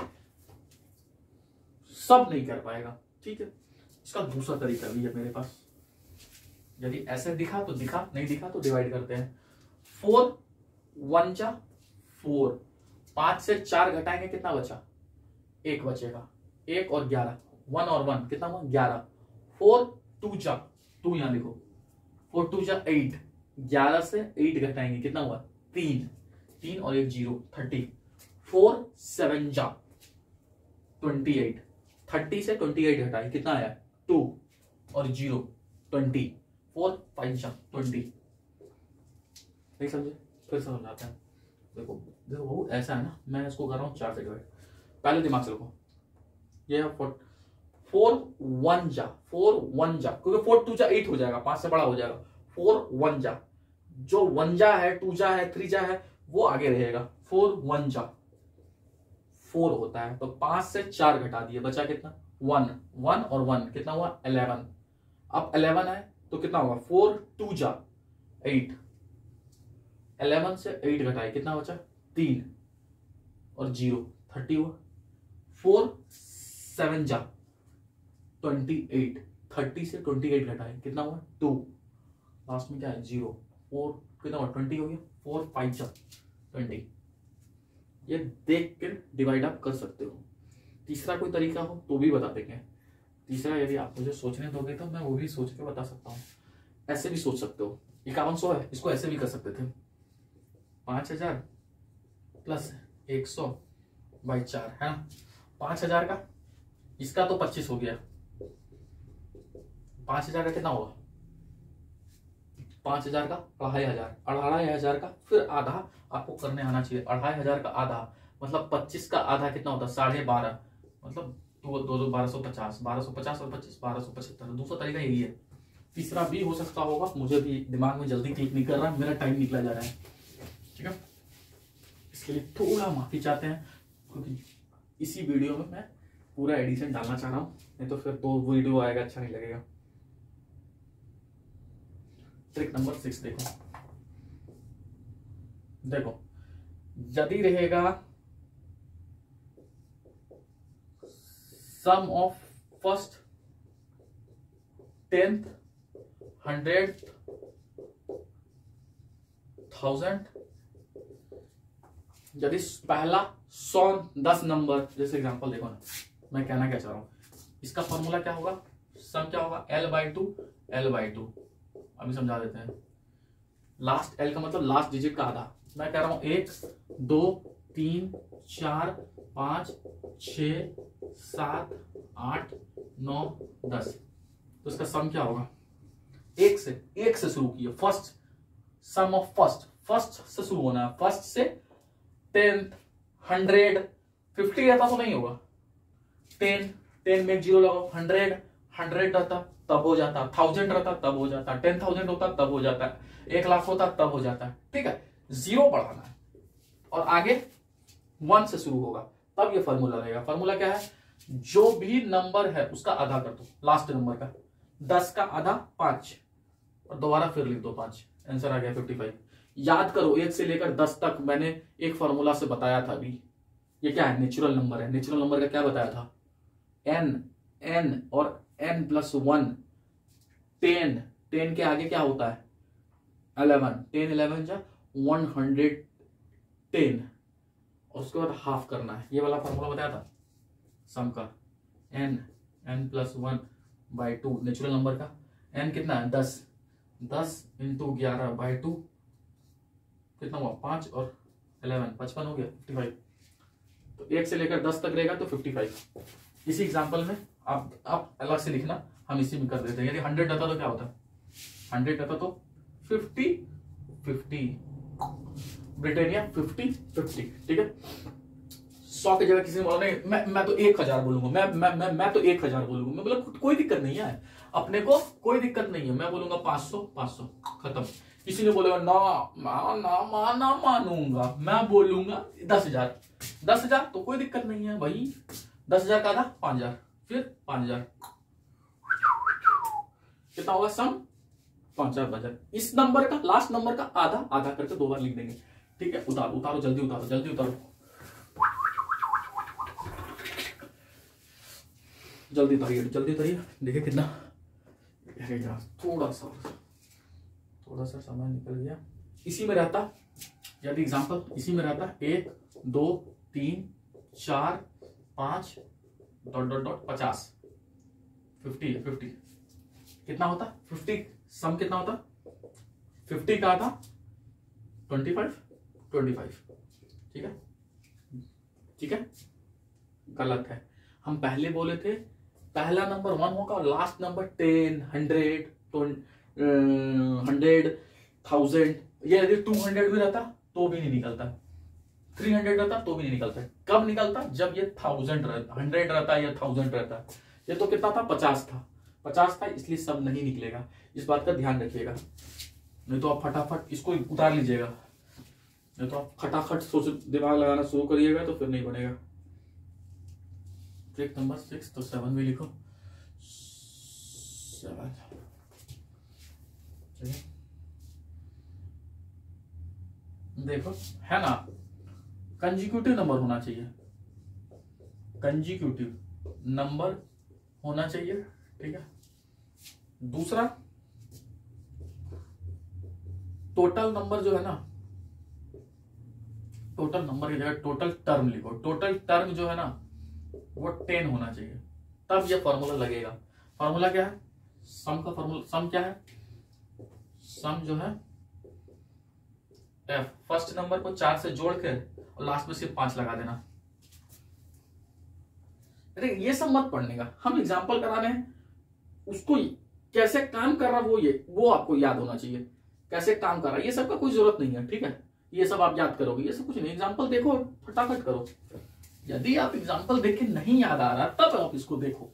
सब नहीं कर पाएगा, ठीक है। इसका दूसरा तरीका भी है मेरे पास, यदि ऐसे दिखा तो दिखा, नहीं दिखा तो डिवाइड करते हैं। 4 1 जा 4, 5 से 4 घटाएंगे कितना बचा 1 बचेगा, 1 और 11, 1 और 1 कितना हुआ 11, 4 2 जा 2 यहां लिखो, 4 2 जा 8, 11 से 8 घटाएंगे कितना हुआ 3, 3 और 1 0 30, 4 7 जा 28, 30 से 28 घटाए कितना आया 2 और 0 20, 4 5 जा 20। नहीं समझे, फिर समझाते हैं। देखो देखो वो ऐसा है ना, मैं इसको कर रहा हूँ 4 से डिवाइड, पहले दिमाग से रखो। ये है 4 1 जा 4 1 जा, क्योंकि 4 2 जा 8 हो जाएगा, 5 से बड़ा हो जाएगा। 4 1 जा, जो 1 जा है 2 जा है 3 जा है वो आगे रहेगा, 4 1 जा 4 होता है, तो 5 से 4 घटा दिए बचा कितना 1, 1 और 1 कितना हुआ 11। अब 11 है तो कितना होगा 4 2 जा 8, 11 से 8 घटाए कितना बचा 3 और 0 30 हुआ, 4 7 जा 28, 30 से 28 घटाए कितना हुआ 2, लास्ट में क्या है 0, 4 कितना हुआ 20 हो गया, 4 5 जा 20। ये देख कर डिवाइड आप कर सकते हो। तीसरा कोई तरीका हो तो भी बता देंगे। तीसरा यदि आप मुझे सोचने दोगे तो मैं वो भी सोच के बता सकता हूँ। ऐसे भी सोच सकते हो, 5100 है, इसको ऐसे भी कर सकते थे 5000 प्लस 100/4 है ना, 5000 का इसका तो 25 हो गया, 5000 का कितना होगा 5000 का 2500, 2500 का फिर आधा आपको करने आना चाहिए। 2500 का आधा मतलब 25 का आधा कितना होता है 12.5, मतलब 1250, 1250 और 25 1275। दूसरा तरीका यही है, तीसरा भी हो सकता होगा, मुझे भी दिमाग में जल्दी क्लिक नहीं कर रहा, मेरा टाइम निकला जा रहा है, ठीक है। इसके लिए थोड़ा माफी चाहते हैं, क्योंकि इसी वीडियो में मैं पूरा एडिशन डालना चाह रहा हूं, नहीं तो फिर तो वीडियो आएगा अच्छा नहीं लगेगा। ट्रिक नंबर 6 देखो यदि रहेगा सम ऑफ फर्स्ट 10th 100th 1000, यदि पहला 110 नंबर, जैसे एग्जांपल देखो ना, मैं कहना क्या चाह रहा हूं, इसका फॉर्मूला क्या होगा, सम क्या होगा L/2 अभी समझा देते हैं। लास्ट L का मतलब लास्ट डिजिट का आधा, मैं कह रहा हूं 1 2 3 4 5 6 7 8 9 10, तो इसका सम क्या होगा, एक से शुरू किए, फर्स्ट सम ऑफ फर्स्ट से शुरू होना है, फर्स्ट से 10th 100 50 रहता तो नहीं होगा, 10 में 0 लगाओ, 100 रहता तब हो जाता, 1000 रहता तब हो जाता, 10,000 होता तब हो जाता, 1,00,000 होता तब हो जाता, ठीक है। 0 बढ़ाना है और आगे 1 से शुरू होगा, तब ये फॉर्मूला रहेगा। फॉर्मूला क्या है, जो भी नंबर है उसका आधा कर दो, लास्ट नंबर का 10 का आधा 5 और दोबारा फिर लिख दो 5, आंसर आ गया 55। याद करो 1 से लेकर 10 तक मैंने एक फॉर्मूला से बताया था अभी, ये क्या है नेचुरल नंबर है, नेचुरल नंबर का क्या बताया था n और n+1, 10 के आगे क्या होता है 11, 10 11 जा 110 और उसके बाद हाफ करना है, ये वाला फॉर्मूला बताया था सम का, n+1/2 नेचुरल नंबर का, n कितना है 10 × 11/2 कितना हुआ 5 और 11 55 हो गया 55। तो 1 से लेकर 10 तक रहेगा तो 55। इसी एग्जांपल में आप अलग से लिखना, हम इसी में कर देते हैं। यदि 100 रहता तो क्या होता, 100 रहता तो 50 50 ब्रिटानिया 50-50, ठीक है। 100 की जगह किसी ने बोला नहीं मैं तो 1000 बोलूंगा, मैं तो 1000 बोलूंगा, मैं बोला कोई दिक्कत नहीं है, अपने को कोई दिक्कत नहीं है, मैं बोलूंगा 500 खत्म। किसी ने बोलेगा ना मानूंगा, मैं बोलूंगा 10,000 तो कोई दिक्कत नहीं है भाई। 10,000 का आधा 5,000, फिर 5,000, कितना होगा सम 5,000। इस नंबर का लास्ट नंबर का आधा आधा करके 2 बार लिख देंगे, ठीक है। उतारो जल्दी उतारो जल्दी उतारिए। देखिए कितना, थोड़ा सा समय निकल गया। इसी में रहता, यदि एग्जांपल इसी में रहता 1 2 3 4 5 ... 50 50 कितना होता 50, सम कितना होता 50 का था 25, ठीक है। गलत है, हम पहले बोले थे पहला नंबर 1 होगा और लास्ट नंबर 10 100 1000। ये यदि 200 भी रहता तो भी नहीं निकलता, 300 रहता तो भी नहीं निकलता। कब निकलता, जब ये 1000 रहता, 100 रहता या 1000 रहता। ये तो कितना था 50 था, इसलिए सब नहीं निकलेगा, इस बात का ध्यान रखिएगा। नहीं तो आप फटाफट इसको उतार लीजिएगा, नहीं तो आप फटाफट सोच दिमाग लगाना शुरू करिएगा तो फिर नहीं बनेगा। ट्रिक नंबर 6, तो 7 भी लिखो, 7। देखो है ना, कंजिक्यूटिव नंबर होना चाहिए, कंजिक्यूटिव नंबर होना चाहिए, ठीक है। दूसरा टोटल नंबर जो है ना, टोटल नंबर की जगह टोटल टर्म लिखो। टोटल टर्म जो है ना वो 10 होना चाहिए, तब ये फॉर्मूला लगेगा। फॉर्मूला क्या है, सम का फॉर्मूला, सम क्या है, सम जो है एफ, फर्स्ट नंबर को 4 से जोड़ के और लास्ट में सिर्फ 5 लगा देना। अरे ये सब मत पढ़ने का, हम एग्जाम्पल करा रहे हैं, उसको कैसे काम कर रहा वो आपको याद होना चाहिए, कैसे काम कर रहा है। ये सब का कोई जरूरत नहीं है, ठीक है। ये सब आप याद करोगे, ये सब कुछ नहीं, एग्जाम्पल देखो फटाफट करो। यदि आप एग्जाम्पल देख के नहीं याद आ रहा तब आप इसको देखो,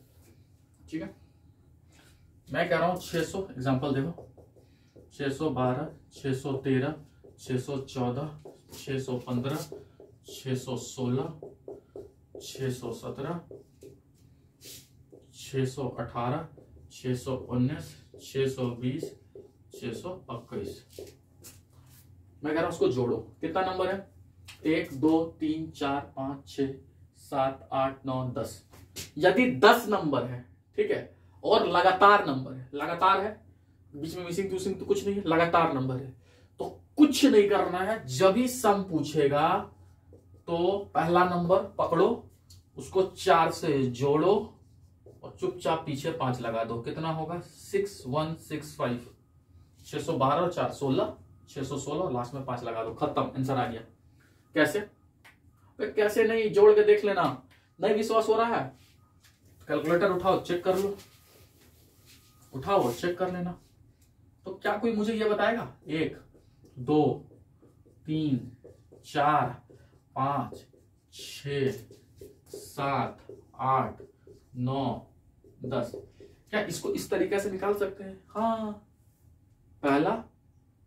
ठीक है। मैं कह रहा हूं 600, एग्जाम्पल देखो 612 613 614 615 616 617 618 619 620 621। मैं कह रहा हूं उसको जोड़ो, कितना नंबर है 1 2 3 4 5 6 7 8 9 10। यदि 10 नंबर है, ठीक है, और लगातार नंबर है, लगातार है, बीच में मिसिंग टूसिंग तो कुछ नहीं है, लगातार नंबर है, तो कुछ नहीं करना है। जब भी सम पूछेगा तो पहला नंबर पकड़ो, उसको 4 से जोड़ो और चुपचाप पीछे 5 लगा दो। कितना होगा 6165, 612 और 4 16, 616 और लास्ट में 5 लगा दो, खत्म, आंसर आ गया। कैसे, कैसे नहीं, जोड़ के देख लेना। नहीं विश्वास हो रहा है, कैलकुलेटर उठाओ चेक कर लो, उठाओ चेक कर लेना। तो क्या कोई मुझे ये बताएगा 1 2 3 4 5 6 7 8 9 10, क्या इसको इस तरीके से निकाल सकते हैं? हाँ, पहला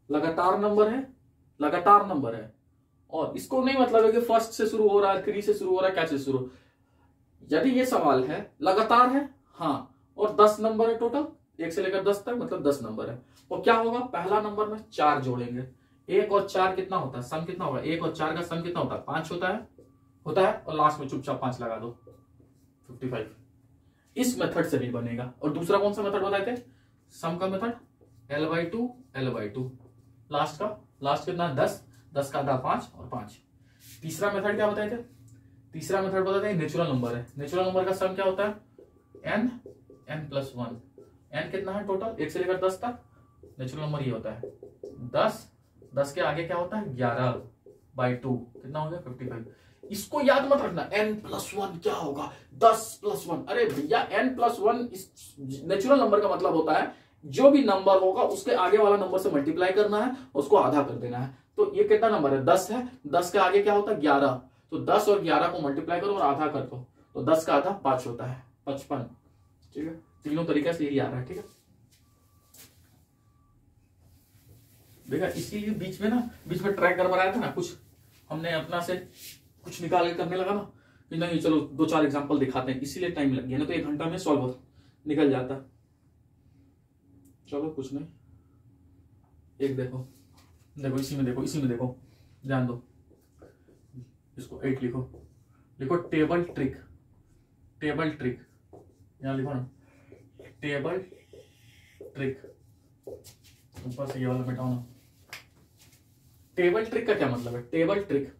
लगातार नंबर है और इसको नहीं मतलब है कि फर्स्ट से शुरू हो रहा है, 3 से शुरू हो रहा है, क्या से शुरू। यदि ये सवाल है लगातार है, हाँ, और 10 नंबर है टोटल, 1 से लेकर 10 तक, मतलब 10 नंबर है, तो क्या होगा पहला नंबर में 4 जोड़ेंगे। 1 और 4 कितना होता है, सम कितना होगा, 1 और 4 का सम कितना होता है 5 होता है और लास्ट में चुपचाप 5 लगा दो, 55। इस मेथड से भी बनेगा। और दूसरा कौन सा मेथड बताए थे, सम का मेथड, L/2 लास्ट कितना 10 का आधा 5 और 5। तीसरा मेथड क्या बताए थे, तीसरा मेथड बताते हैं नेचुरल नंबर है। नेचुरल नंबर का सम क्या होता है n+1। n कितना है टोटल 1 से लेकर 10 तक, नेचुरल नंबर ये होता है 10 के आगे क्या होता है 11/2, कितना हो गया 55। इसको याद मत रखना, n+1 क्या होगा 10+1। अरे भैया n+1 नेचुरल नंबर का मतलब होता है जो भी नंबर होगा उसके आगे वाला नंबर से मल्टीप्लाई करना है, उसको आधा कर देना है। तो ये कितना नंबर है, 10 है। 10 के आगे क्या होता है, 11। तो 10 और 11 को मल्टीप्लाई करो और आधा कर दो, तो 10 का आधा 5 होता है, 55। ठीक है, तीनों तरीके से यही आ रहा है। ठीक है, देखा, इसीलिए बीच में ट्रैक गड़बड़ाया था ना, कुछ हमने अपना से कुछ निकाल के करने लगा ना कि नहीं चलो 2-4 एग्जांपल दिखाते हैं, इसीलिए टाइम लग गया, ना तो 1 घंटा में सॉल्व निकल जाता। चलो कुछ नहीं, एक देखो इसी में देखो, ध्यान दो, इसको 8 लिखो टेबल ट्रिक, यहां लिखो ना टेबल ट्रिक, ऊपर से ये वाला मिटाओ ना। टेबल ट्रिक का क्या मतलब है, टेबल ट्रिक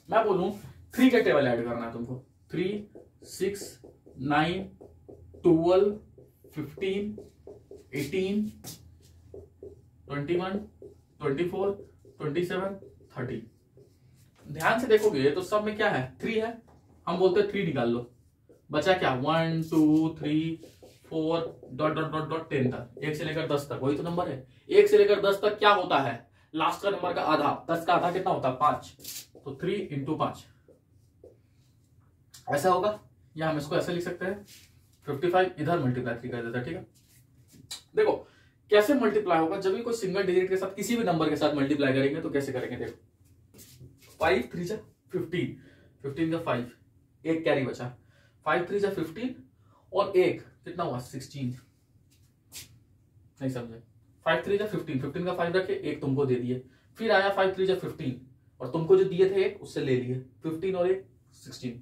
मैं बोलूं 3 का टेबल ऐड करना है तुमको, 3, 6, 9, 12, 15, 18, 21, 24, 27, 30। ध्यान से देखोगे तो सब में क्या है, 3 है। हम बोलते हैं 3 निकाल लो, बचा क्या, 1, 2, 3, 4 डॉट डॉट डॉट डॉट 10 तक, 1 से लेकर 10 तक, वही तो नंबर है। 1 से लेकर 10 तक क्या होता है, लास्ट का नंबर का आधा, 10 का आधा कितना होता है, 5। तो 3 × 5 ऐसा होगा, या हम इसको ऐसे लिख सकते हैं 55 इधर मल्टीप्लाई कर देते हैं। ठीक है, देखो कैसे मल्टीप्लाई होगा, जब भी कोई सिंगल डिजिट के साथ किसी भी नंबर के साथ मल्टीप्लाई करेंगे तो कैसे करेंगे, देखो 5 3 15, 15 का 5, एक कैरी बचा, 5 3 15 और एक कितना हुआ 16, नहीं समझे, 5 3 15, 15 का 5 रखे, एक तुमको दे दिए, फिर आया 5 3 15 और तुमको जो दिए थे एक उससे ले लिए, 15 और एक 16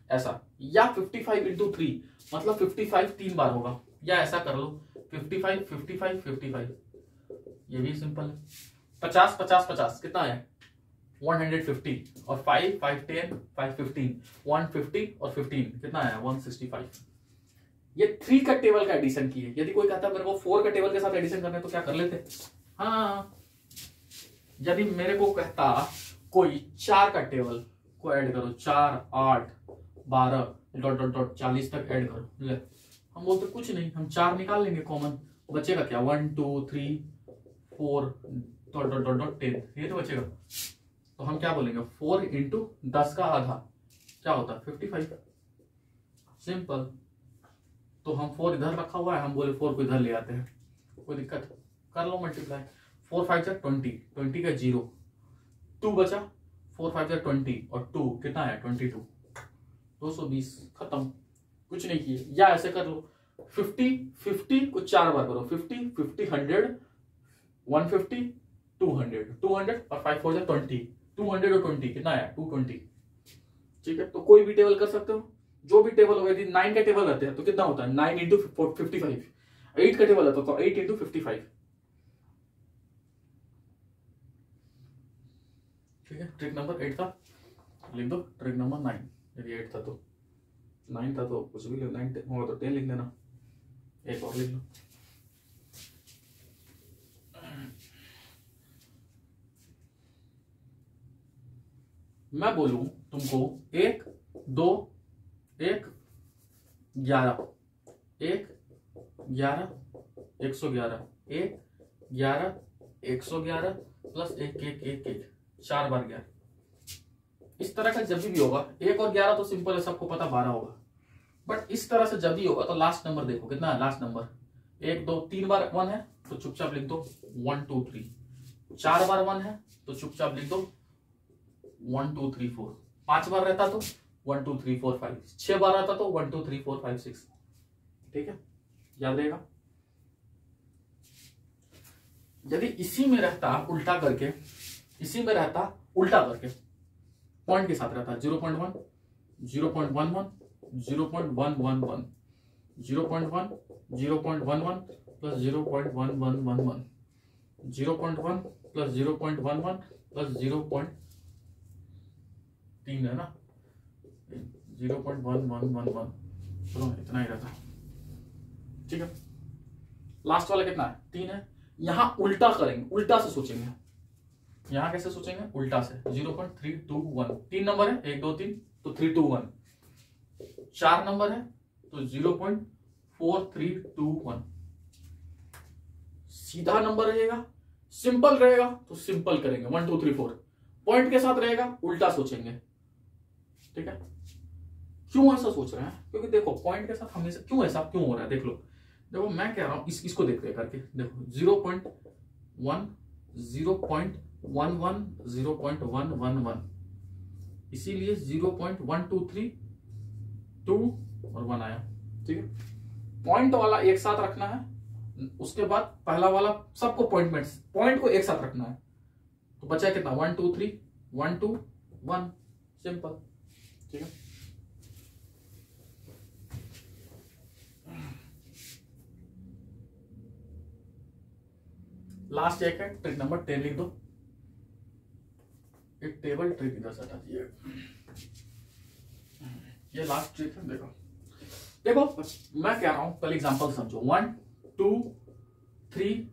ऐसा, या 55 × 3 मतलब 55 3 बार होगा, या ऐसा कर लो 55 55 55, ये भी सिंपल है। 50 50 50 कितना है 150 और 5 5 10 5 15 150 और 15 कितना है 165। ये 3 का टेबल का एडिशन की है। यदि कोई कहता है मेरे को 4 का टेबल के साथ एडिशन करने तो क्या कर लेते, हाँ, यदि मेरे को कहता कोई 4 का टेबल को ऐड करो, 4 8 12 डॉट डॉट डॉट 40 तक ऐड करो, ले हम बोलते कुछ नहीं, हम 4 निकाल लेंगे कॉमन, बचेगा क्या 1 2 3 4 डॉट डॉट डॉट डॉट 10, ये तो बचेगा। तो हम क्या बोलेंगे 4 × 10 का आधा क्या होता है 55, सिंपल। तो हम 4 इधर रखा हुआ है, हम बोले 4 को इधर ले आते हैं, कोई दिक्कत, कर लो मल्टीप्लाई, 4 5 20, 20 का 0, 2 बचा, 4 5 20 और 2 कितना है 22, 220, खत्म, कुछ नहीं किए। या ऐसे कर लो 50 50 को 4 बार करो, 50 50 100 150 200 200 और 5 4 20, 200 और 20 कितना है 220। ठीक है, तो कोई भी टेबल कर सकते हो, जो भी टेबल होगा। यदि 9 का टेबल रहते हैं तो कितना होता है 9 × 55, 8 का टेबल रहता तो 8 × 55। ठीक है, ट्रिक नंबर 8 था, लिख दो ट्रिक नंबर 9, यदि 8 था तो 9 था तो कुछ भी लिख, 9 होगा तो 10 लिख देना, एक और लिख लो। मैं बोलूं तुमको 1 2 1 11 1 11 111 1 11 111 प्लस 1 1 1 1 4 बार 11। इस तरह का जब भी होगा 1 और 11 तो सिंपल है, सबको पता 12 होगा, बट इस तरह से जब भी होगा तो लास्ट नंबर देखो कितना है, लास्ट नंबर 1 2 3 बार 1 है तो चुपचाप लिख दो 1 2 3, 4 बार 1 है तो चुपचाप लिख दो 1 2 3 4, 5 बार रहता तो 1 2 3 4 5, 6 बार रहता तो 1 2 3 4 5 6। ठीक है, याद रहेगा। यदि इसी में रहता उल्टा करके, इसी में रहता उल्टा करके, पॉइंट के साथ रहता 0.1 0.11 0.111 0.1 0.11 प्लस 0.1111 0.1 प्लस 0.11 प्लस 0.3 है ना 0.1111, चलो इतना ही रहता। ठीक है, लास्ट वाला कितना है 3 है। यहां उल्टा करेंगे, उल्टा से सोचेंगे, यहां कैसे सोचेंगे उल्टा से 0.321, 3 नंबर है 1 2 3 तो 321, 4 नंबर है तो 0.4321, सीधा नंबर रहेगा सिंपल रहेगा तो सिंपल करेंगे 1 2 3 4, पॉइंट के साथ रहेगा उल्टा सोचेंगे। ठीक है, क्यों ऐसा सोच रहे हैं? क्योंकि देखो पॉइंट के साथ हमेशा क्यों ऐसा क्यों हो रहा है, देख लो। देखो मैं कह रहा हूं इसको देखते करके, देखो 0.1 0.11 0.111, इसीलिए 0.123 2 और 1 आया। ठीक है, पॉइंट वाला एक साथ रखना है, उसके बाद पहला वाला सबको पॉइंट को एक साथ रखना है। तो बचा कितना 1 2 3 1 2 1, सिंपल। ठीक है, लास्ट एक है ट्रिक नंबर 10 लिख दो। एक टेबल ट्रिक इधर से हटा दिए, ये लास्ट ट्रिक है। देखो देखो मैं कह रहा हूं पहले एग्जांपल समझो। 1 2 3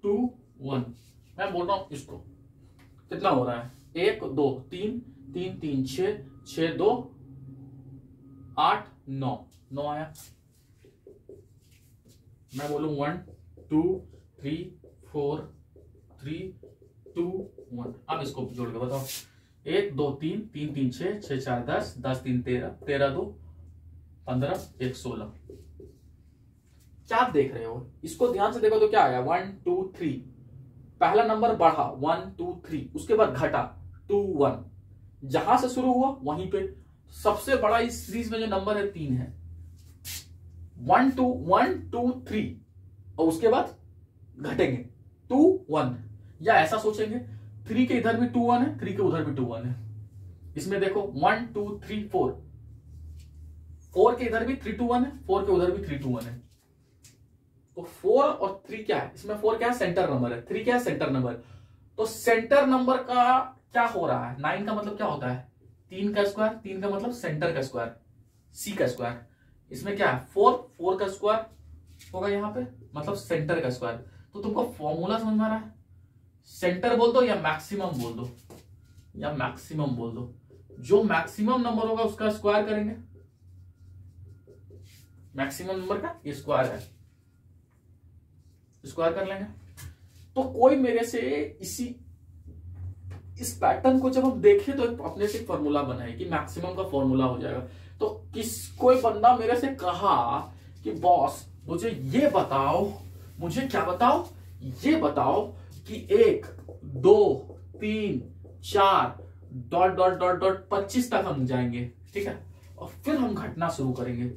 2 1, मैं बोल रहा हूं इसको कितना हो रहा है 1 2 3 3 3 6 6 2 8 9 9 आया। मैं बोलूं 1 2 3 4 3 2 1, अब इसको जोड़ के बताओ 1 2 3 3 3 6 6 4 10 10 3 13 13 2 15 1 16। क्या देख रहे हो, इसको ध्यान से देखो तो क्या आया 1 2 3, पहला नंबर बढ़ा 1 2 3, उसके बाद घटा 2 1, जहां से शुरू हुआ वहीं पे सबसे बड़ा इस सीरीज में जो नंबर है 3 है। 1 2 3 और उसके बाद घटेंगे 2 1, या ऐसा सोचेंगे 3 के इधर भी 2 1 है, 3 के उधर भी 2 1 है। इसमें देखो 1 2 3 4, 4 के इधर भी 3 2 1 है, 4 के उधर भी 3 2 1 है। तो 4 और 3 क्या है, इसमें 4 क्या है सेंटर नंबर है, 3 क्या है सेंटर नंबर। तो सेंटर नंबर का क्या हो रहा है, 9 का मतलब क्या होता है 3 का स्क्वायर, 3 का मतलब सेंटर का स्क्वायर, सी का स्क्वायर। इसमें क्या है 4 का स्क्वायर होगा यहाँ पे, मतलब सेंटर का स्क्वायर। तो तुमको फॉर्मूला समझ में आ रहा है, सेंटर बोल दो या मैक्सिमम बोल दो, या मैक्सिमम बोल दो, जो मैक्सिमम नंबर होगा उसका स्क्वायर करेंगे। मैक्सिमम नंबर का ये स्क्वायर है, स्क्वायर कर लेंगे। तो कोई मेरे से इस पैटर्न को जब हम देखें तो अपने से फॉर्मूला बनाए कि मैक्सिमम का फॉर्मूला हो जाएगा। तो कोई बंदा मेरे से कहा कि बॉस मुझे ये बताओ, मुझे क्या बताओ, ये बताओ कि 1 2 3 4 डॉट डॉट डॉट डॉट 25 तक हम जाएंगे। ठीक है, और फिर हम घटना शुरू करेंगे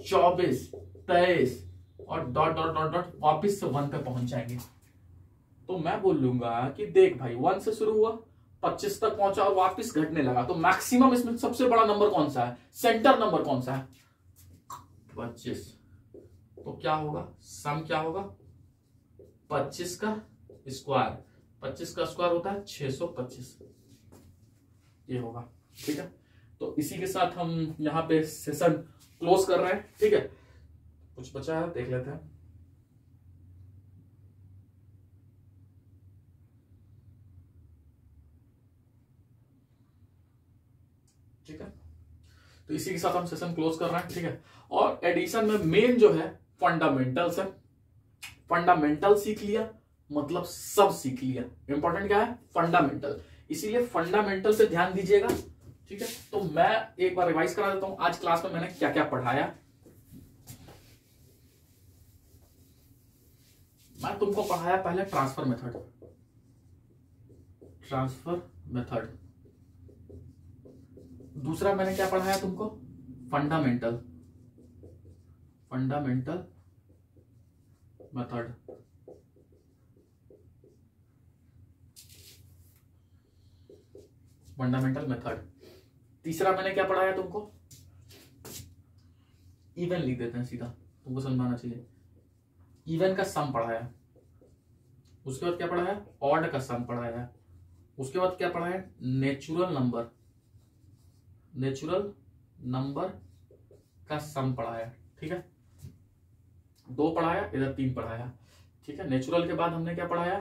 24 23 और डॉट डॉट डॉट डॉट वापिस से 1 पे पहुंच जाएंगे। तो मैं बोल लूंगा कि देख भाई 1 से शुरू हुआ 25 तक पहुंचा और वापिस घटने लगा। तो मैक्सिमम इसमें सबसे बड़ा नंबर कौन सा है, सेंटर नंबर कौन सा है 25। तो क्या होगा, सम क्या होगा 25 का स्क्वायर, 25 का स्क्वायर होता है 625, ये होगा। ठीक है, तो इसी के साथ हम यहां पे सेशन क्लोज कर रहे हैं। ठीक है, कुछ बचा है देख लेते हैं। ठीक है, तो इसी के साथ हम सेशन क्लोज कर रहे हैं। ठीक है, और एडिशन में मेन जो है फंडामेंटल्स है, फंडामेंटल सीख लिया मतलब सब सीख लिया। इंपॉर्टेंट क्या है फंडामेंटल, इसीलिए फंडामेंटल से ध्यान दीजिएगा। ठीक है, तो मैं एक बार रिवाइज करा देता हूं आज क्लास में मैंने क्या क्या पढ़ाया। मैं तुमको पढ़ाया पहले ट्रांसफर मेथड, ट्रांसफर मेथड। दूसरा मैंने क्या पढ़ाया तुमको, fundamental, fundamental method. Fundamental method. तीसरा मैंने क्या पढ़ाया तुमको, इवन लिख देते हैं सीधा, तुमको समझ में आना चाहिए। इवन का सम पढ़ाया, उसके बाद क्या पढ़ाया, ऑड का सम पढ़ाया, उसके बाद क्या पढ़ाया, नेचुरल नंबर, नेचुरल नंबर का सम पढ़ाया। ठीक है, 2 पढ़ाया, इधर 3 पढ़ाया। ठीक है, नेचुरल के बाद हमने क्या पढ़ाया,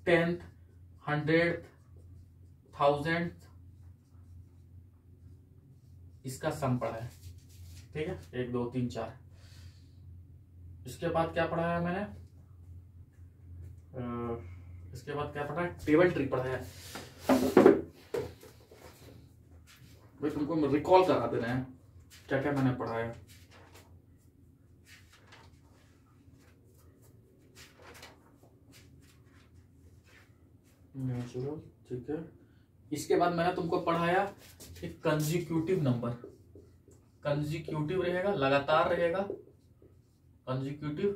10th 100th 1000th इसका सम पढ़ाया। ठीक है, 1 2 3 4। इसके बाद क्या पढ़ाया मैंने, इसके बाद क्या पढ़ा है, टेबल ट्रिक पढ़ाया है। भाई तुमको रिकॉल करा देना है क्या क्या मैंने पढ़ाया। नेचुरल, ठीक है। इसके बाद मैंने तुमको पढ़ाया एक कंजिक्यूटिव नंबर, कंजिक्यूटिव रहेगा, लगातार रहेगा, consecutive,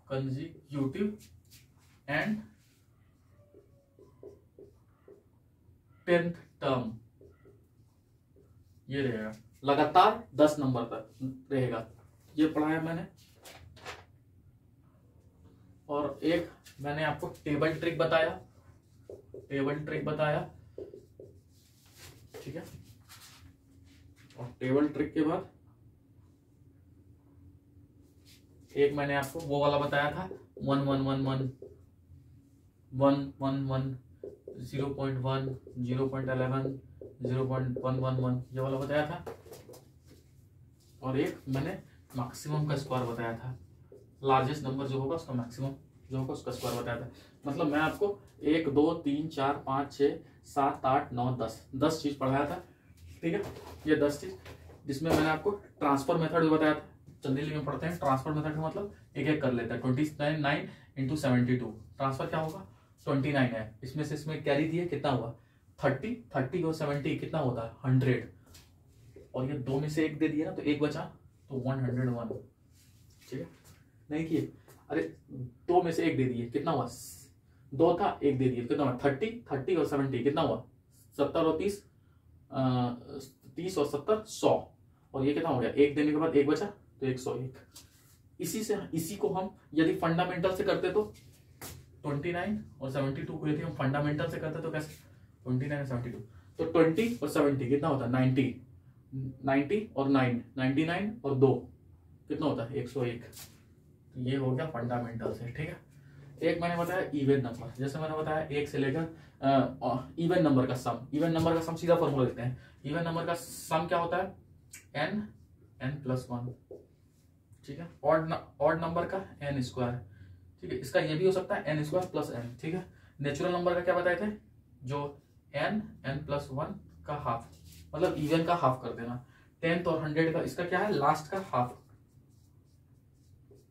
consecutive and 10th term, ये रहेगा, लगातार 10 नंबर तक रहेगा, ये पढ़ाया मैंने। और एक मैंने आपको टेबल ट्रिक बताया, टेबल ट्रिक बताया, ठीक है। और टेबल ट्रिक के बाद एक मैंने आपको वो वाला बताया था 1 1 1 1 1 1 1 0.1 0.11 0.111 ये वाला बताया था। और एक मैंने मैक्सिमम का स्क्वायर बताया था, लार्जेस्ट नंबर जो होगा उसका मैक्सिमम जो होगा उसका स्क्वायर बताया था। मतलब मैं आपको 1 2 3 4 5 6 7 8 9 10 चीज पढ़ाया था, ठीक है। ये 10 चीज जिसमें मैंने आपको ट्रांसफर मेथड भी बताया था। चंदेली में पढ़ते हैं ट्रांसफर मेथड का मतलब एक एक कर लेते हैं। 29 इंटू 72 ट्रांसफर क्या होगा, 29 है, इसमें से इसमें कैरी दिए कितना हुआ 30 और 70 कितना होता है 100, और ये 2 में से 1 दे दिया ना तो 1 बचा तो 101, ठीक है। नहीं किए, अरे 2 में से 1 दे दिए कितना हुआ 2 था, 1 दे दिए कितना हुआ 30 और 70 कितना हुआ 70 और 30 30 और 70 100, और ये कितना हो गया 1 देने के बाद 1 बचा तो 101। इसी को हम यदि फंडामेंटल से करते तो 29 और 72 को यदि हम फंडामेंटल से करते तो कैसे 29 और 72 तो 20 और 70 कितना होता है 90 और 9 99 और 2 कितना होता है 101। ये हो गया फंडामेंटल से, ठीक है। एक मैंने बताया इवन नंबर, जैसे मैंने बताया 1 से लेकर इवन नंबर का सम, इवन नंबर का सम सीधा फॉर्मूला देते हैं। इवन नंबर का सम क्या होता है n+1, ठीक है। ऑड नंबर का n², ठीक है। इसका ये भी हो सकता है n² + n, ठीक है। नेचुरल नंबर का क्या बताए थे, जो n+1 का हाफ, मतलब इवन का हाफ कर देना। 10th और 100 का इसका क्या है लास्ट का हाफ,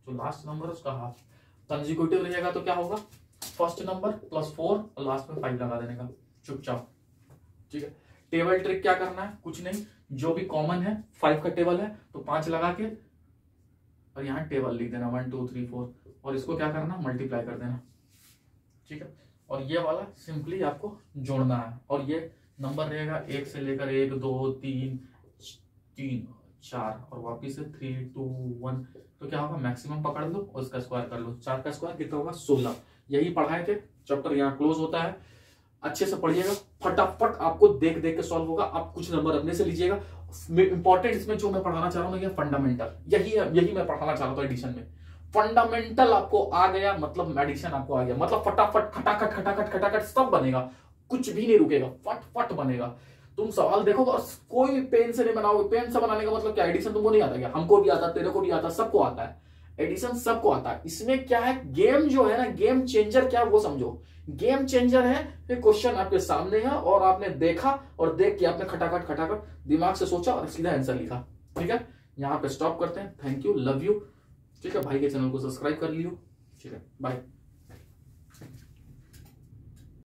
जो लास्ट नंबर है उसका हाफ। कंजिक्यूटिव रहेगा तो क्या होगा फर्स्ट नंबर +4 और लास्ट में 5 लगा देने का चुपचाप, ठीक है। टेबल ट्रिक क्या करना है, कुछ नहीं, जो भी कॉमन है 5 का टेबल है तो 5 लगा के और यहाँ टेबल लिख देना 1 2 3 4, और इसको क्या करना मल्टीप्लाई कर देना, ठीक है। और ये वाला सिंपली आपको जोड़ना है, और ये नंबर रहेगा 1 से लेकर 1 2 3 4 और वापिस से 3 2 1, तो क्या होगा मैक्सिमम पकड़ लो और इसका स्क्वायर कर लो। 4 का स्क्वायर कितना होगा 16। यही पढ़ाए थे, चैप्टर यहाँ क्लोज होता है। अच्छे से पढ़िएगा, फटाफट आपको देख देख के सॉल्व होगा। आप कुछ नंबर अपने से लीजिएगा। इंपॉर्टेंट इसमें जो मैं पढ़ाना चाह रहा हूँ ये फंडामेंटल, यही मैं पढ़ाना चाह रहा था एडिशन में। फंडामेंटल आपको आ गया मतलब एडिशन आपको आ गया, मतलब फटाफट खटाखट खटाखट खटाखट सब बनेगा, कुछ भी नहीं रुकेगा, फट फट बनेगा। तुम सवाल देखो बस, कोई पेन से नहीं बनाओगे। पेन से बनाने का मतलब क्या, एडिशन तुमको नहीं आता क्या, हमको भी आता, तेरे को भी आता, सबको आता है एडिशन, सबको आता है। इसमें क्या है, गेम जो है ना, गेम चेंजर क्या है वो समझो। गेम चेंजर है ये क्वेश्चन आपके सामने है और आपने देखा और देख के आपने खटाखट खटाखट दिमाग से सोचा और सीधा आंसर लिखा, ठीक है। यहाँ पे स्टॉप करते हैं। थैंक यू, लव यू, ठीक है। भाई के चैनल को सब्सक्राइब कर लियो, ठीक है। बाय।